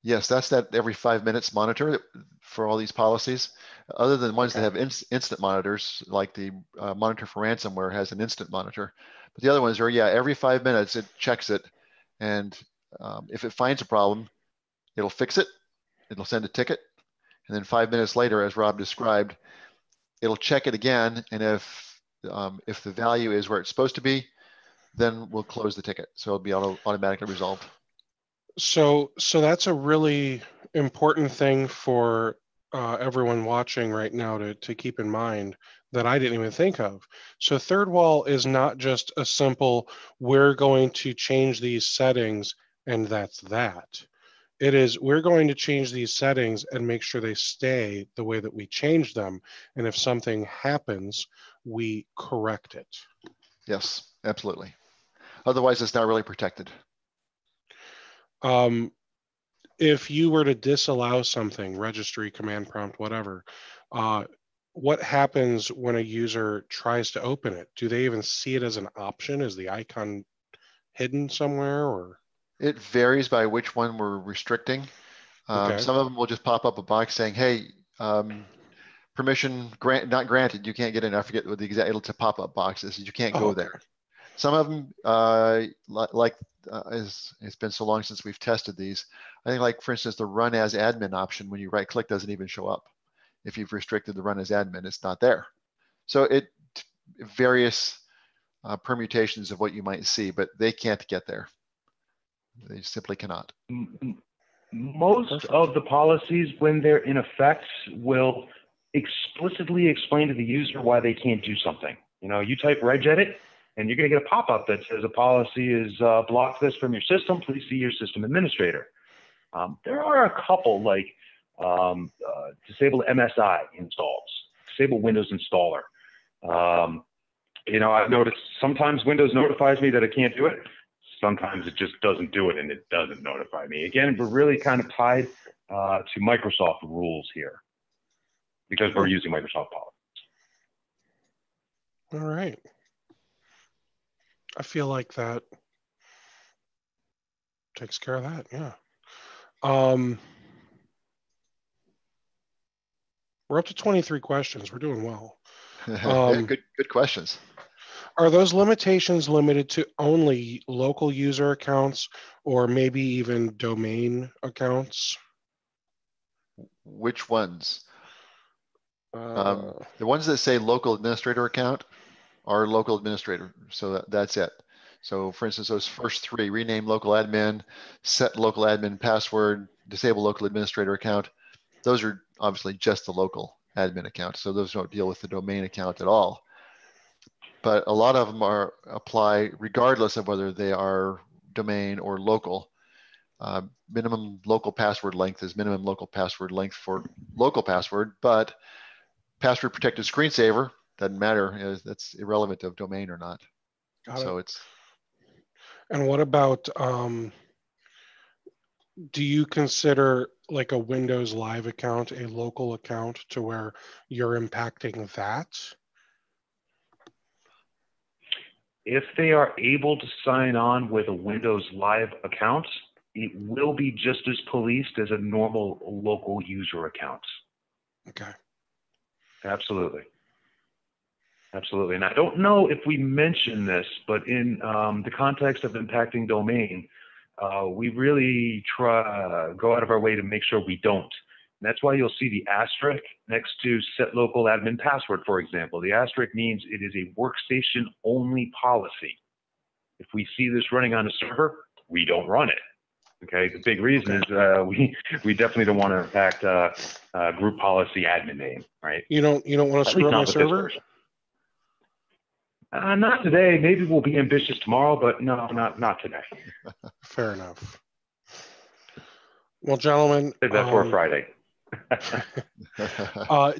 Yes, that's that every 5 minutes monitor for all these policies. Other than ones that have instant monitors, like the monitor for ransomware has an instant monitor. But the other ones are, every 5 minutes it checks it. And if it finds a problem, it'll fix it. It'll send a ticket. And then 5 minutes later, as Rob described, it'll check it again. And if the value is where it's supposed to be, then we'll close the ticket. So it'll be automatically resolved. So that's a really important thing for everyone watching right now to keep in mind that I didn't even think of. So third wall is not just a simple, we're going to change these settings and that's that. It is, we're going to change these settings and make sure they stay the way that we change them. And if something happens, we correct it. Yes, absolutely. Otherwise, it's not really protected. If you were to disallow something, registry, command prompt, whatever, what happens when a user tries to open it? Do they even see it as an option? Is the icon hidden somewhere, or? It varies by which one we're restricting. Okay. Some of them will just pop up a box saying, hey, permission not granted, you can't get in. I forget what the exact, it's a pop-up box. It says you can't go there. Some of them, it's been so long since we've tested these. I think, like, for instance, the run as admin option, when you right click, doesn't even show up. If you've restricted the run as admin, it's not there. So various permutations of what you might see, but they can't get there. They simply cannot. Most of the policies, when they're in effect, will explicitly explain to the user why they can't do something. You type regedit, and you're going to get a pop-up that says a policy is blocked this from your system. Please see your system administrator. There are a couple, like disable MSI installs, disable Windows installer. I've noticed sometimes Windows notifies me that I can't do it. Sometimes it just doesn't do it, and it doesn't notify me. Again, we're really kind of tied to Microsoft rules here because we're using Microsoft policies. All right. I feel like that takes care of that. Yeah. We're up to 23 questions. We're doing well. Good questions. Are those limitations limited to only local user accounts or maybe even domain accounts? Which ones? The ones that say local administrator account are local administrator. So that's it. So for instance, those first three, rename local admin, set local admin password, disable local administrator account, those are obviously just the local. admin account. So those don't deal with the domain account at all. But a lot of them apply regardless of whether they are domain or local. Minimum local password length is minimum local password length for local password, but password protected screensaver doesn't matter. That's irrelevant of domain or not. So it's. And what about, do you consider like a Windows Live account a local account to where you're impacting that? If they are able to sign on with a Windows Live account, it will be just as policed as a normal local user account. Okay. Absolutely. Absolutely. And I don't know if we mentioned this, but in the context of impacting domain, we really go out of our way to make sure we don't. And that's why you'll see the asterisk next to set local admin password, for example. The asterisk means it is a workstation only policy. If we see this running on a server, we don't run it. Okay. The big reason is we definitely don't want to impact group policy admin name, right? You don't want to screw up my server? Not today. Maybe we'll be ambitious tomorrow, but no, not today. Fair enough. Well, gentlemen, Save that for Friday.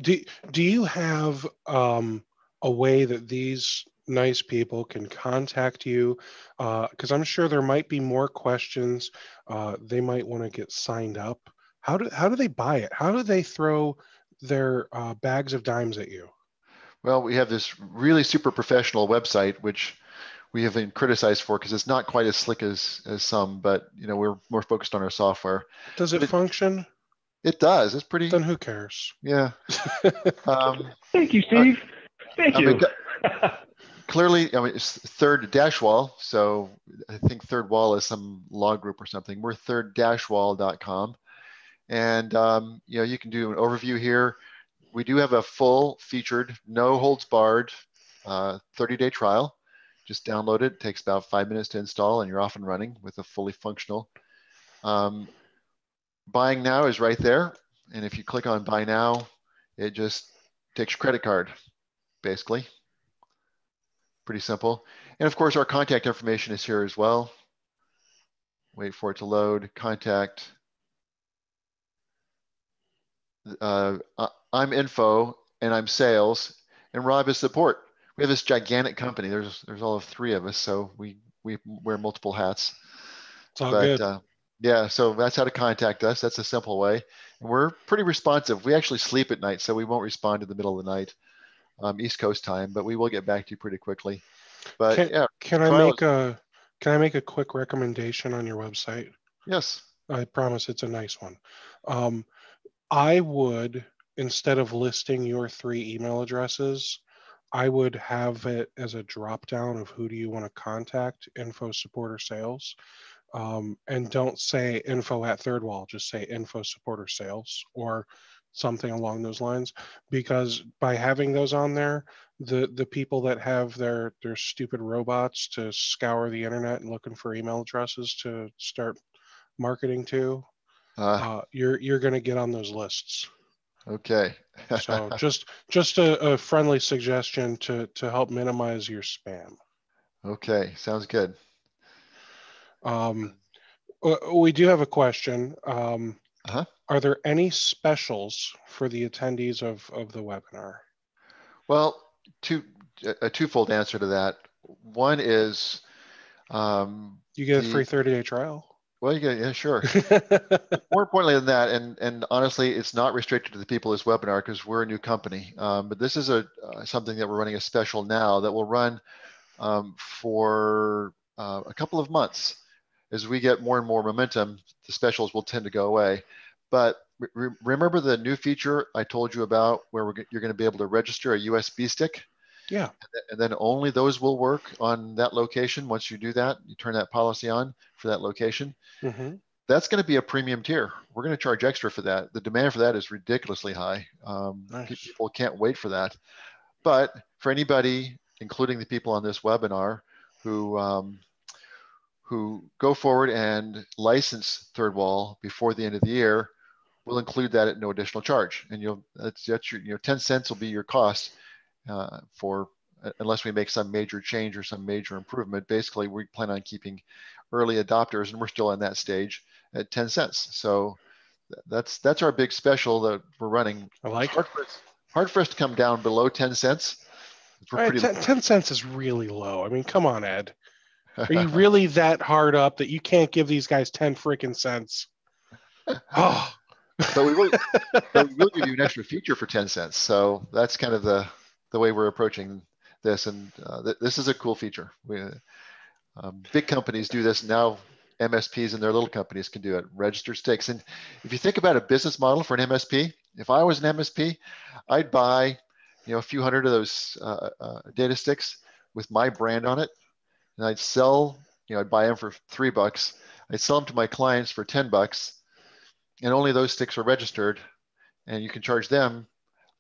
Do you have a way that these nice people can contact you? Because I'm sure there might be more questions. They might want to get signed up. How do they buy it? How do they throw their bags of dimes at you? Well, we have this really super professional website, which we have been criticized for because it's not quite as slick as some, but we're more focused on our software. Does it function? It does. It's pretty. Then who cares? Yeah. Thank you, Steve. Thank you. Clearly, it's third dash wall. So I think third wall is some law group or something. We're third-wall.com. And, you can do an overview here. We do have a full featured, no holds barred 30-day trial. Just download it. It takes about 5 minutes to install and you're off and running with a fully functional. Buying now is right there. And if you click on buy now, it just takes your credit card, basically. Pretty simple. And of course, our contact information is here as well. Wait for it to load. Contact. I'm info and I'm sales and Rob is support. We have this gigantic company. There's all of 3 of us, so we wear multiple hats. It's all good. Yeah, so that's how to contact us. That's a simple way. And we're pretty responsive. We actually sleep at night, so we won't respond in the middle of the night, East Coast time, but we will get back to you pretty quickly. But can I make a quick recommendation on your website? Yes. I promise it's a nice one. I would, instead of listing your 3 email addresses, I would have it as a drop down of who do you want to contact, info, support, or sales. And don't say info at third wall, just say info, support, or sales, or something along those lines. Because by having those on there, the people that have their stupid robots to scour the internet and looking for email addresses to start marketing to, you're going to get on those lists. Okay. So just a friendly suggestion to help minimize your spam. Okay, sounds good. We do have a question. Are there any specials for the attendees of the webinar? Well, a twofold answer to that. One is you get a free 30-day trial. Well, yeah, sure. More importantly than that, and honestly, it's not restricted to the people of this webinar because we're a new company. But this is something that we're running a special now that will run for a couple of months. As we get more and more momentum, the specials will tend to go away. But remember the new feature I told you about where you're going to be able to register a USB stick? Yeah. And then only those will work on that location. Once you do that, you turn that policy on for that location. Mm-hmm. That's going to be a premium tier. We're going to charge extra for that. The demand for that is ridiculously high. Nice. People can't wait for that. But for anybody, including the people on this webinar, who go forward and license Third Wall before the end of the year, we'll include that at no additional charge. And that's your 10 cents will be your cost for unless we make some major change or some major improvement. Basically, we plan on keeping early adopters, and we're still in that stage, at 10 cents. So that's our big special that we're running. I like it. Hard for us to come down below 10 cents. We're pretty 10 cents is really low. I mean, come on, Ed. Are you really that hard up that you can't give these guys 10 freaking cents? Oh. But we will give you an extra feature for 10 cents. So that's kind of the way we're approaching this. And this is a cool feature. Big companies do this now. MSPs and their little companies can do it. Registered sticks. And if you think about a business model for an MSP, if I was an MSP, I'd buy a few hundred of those data sticks with my brand on it, and I'd sell. I'd buy them for $3. I'd sell them to my clients for $10, and only those sticks are registered, and you can charge them.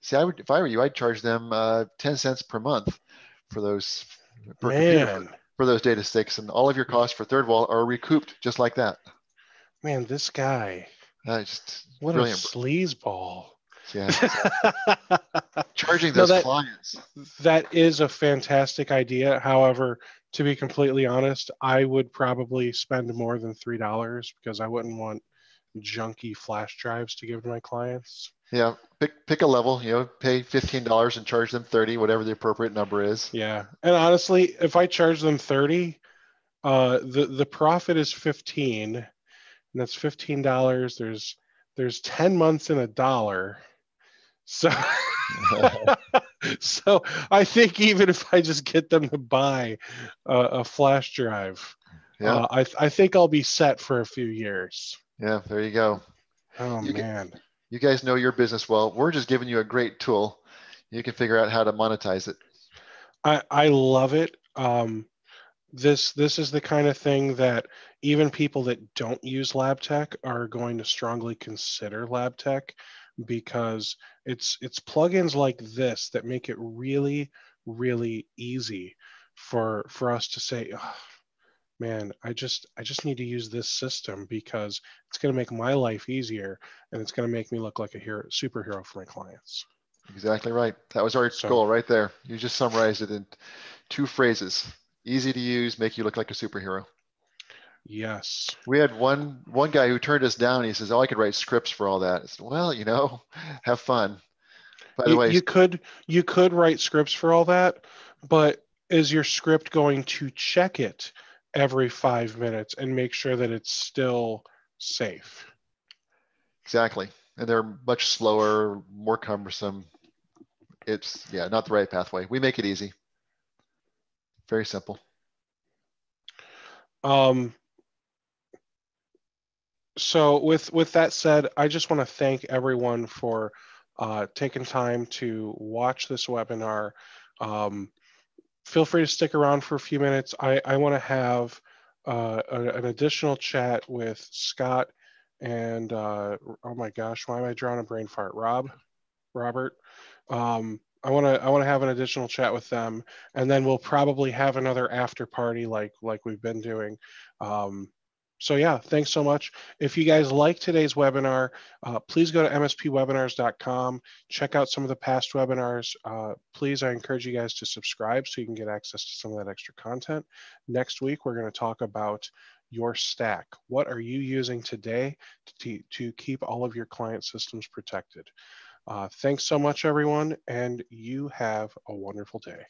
See, if I were you, I'd charge them 10 cents per month for those per computer for those data sticks, and all of your costs for third wall are recouped just like that. Man, this guy. What brilliant. A sleazeball. Yeah. Charging those clients. That is a fantastic idea. However, to be completely honest, I would probably spend more than $3 because I wouldn't want junky flash drives to give to my clients. Yeah, pick a level, pay $15 and charge them 30, whatever the appropriate number is. Yeah. And honestly, if I charge them 30, the profit is 15, and that's $15. There's 10 months in $1. So so I think even if I just get them to buy a flash drive, I think I'll be set for a few years. Yeah, there you go. Oh, man. You guys know your business well. We're just giving you a great tool. You can figure out how to monetize it. I love it. This is the kind of thing that even people that don't use LabTech are going to strongly consider LabTech, because it's plugins like this that make it really, really easy for us to say, oh, man, I just need to use this system because it's going to make my life easier, and it's going to make me look like a superhero for my clients. Exactly right. That was our goal right there. You just summarized it in 2 phrases. Easy to use, make you look like a superhero. Yes. We had one guy who turned us down. He says, "Oh, I could write scripts for all that." I said, well, have fun. By the way, you could write scripts for all that, but is your script going to check it every 5 minutes and make sure that it's still safe? Exactly. And they're much slower, more cumbersome. It's not the right pathway. We make it easy. Very simple. So with that said, I just want to thank everyone for taking time to watch this webinar. Feel free to stick around for a few minutes. I want to have an additional chat with Scott and oh my gosh, why am I drawing a brain fart? Robert. I want to have an additional chat with them, and then we'll probably have another after party like we've been doing. So yeah, thanks so much. If you guys like today's webinar, please go to mspwebinars.com. Check out some of the past webinars. Please, I encourage you guys to subscribe so you can get access to some of that extra content. Next week, we're going to talk about your stack. What are you using today to keep all of your client systems protected? Thanks so much, everyone, and you have a wonderful day.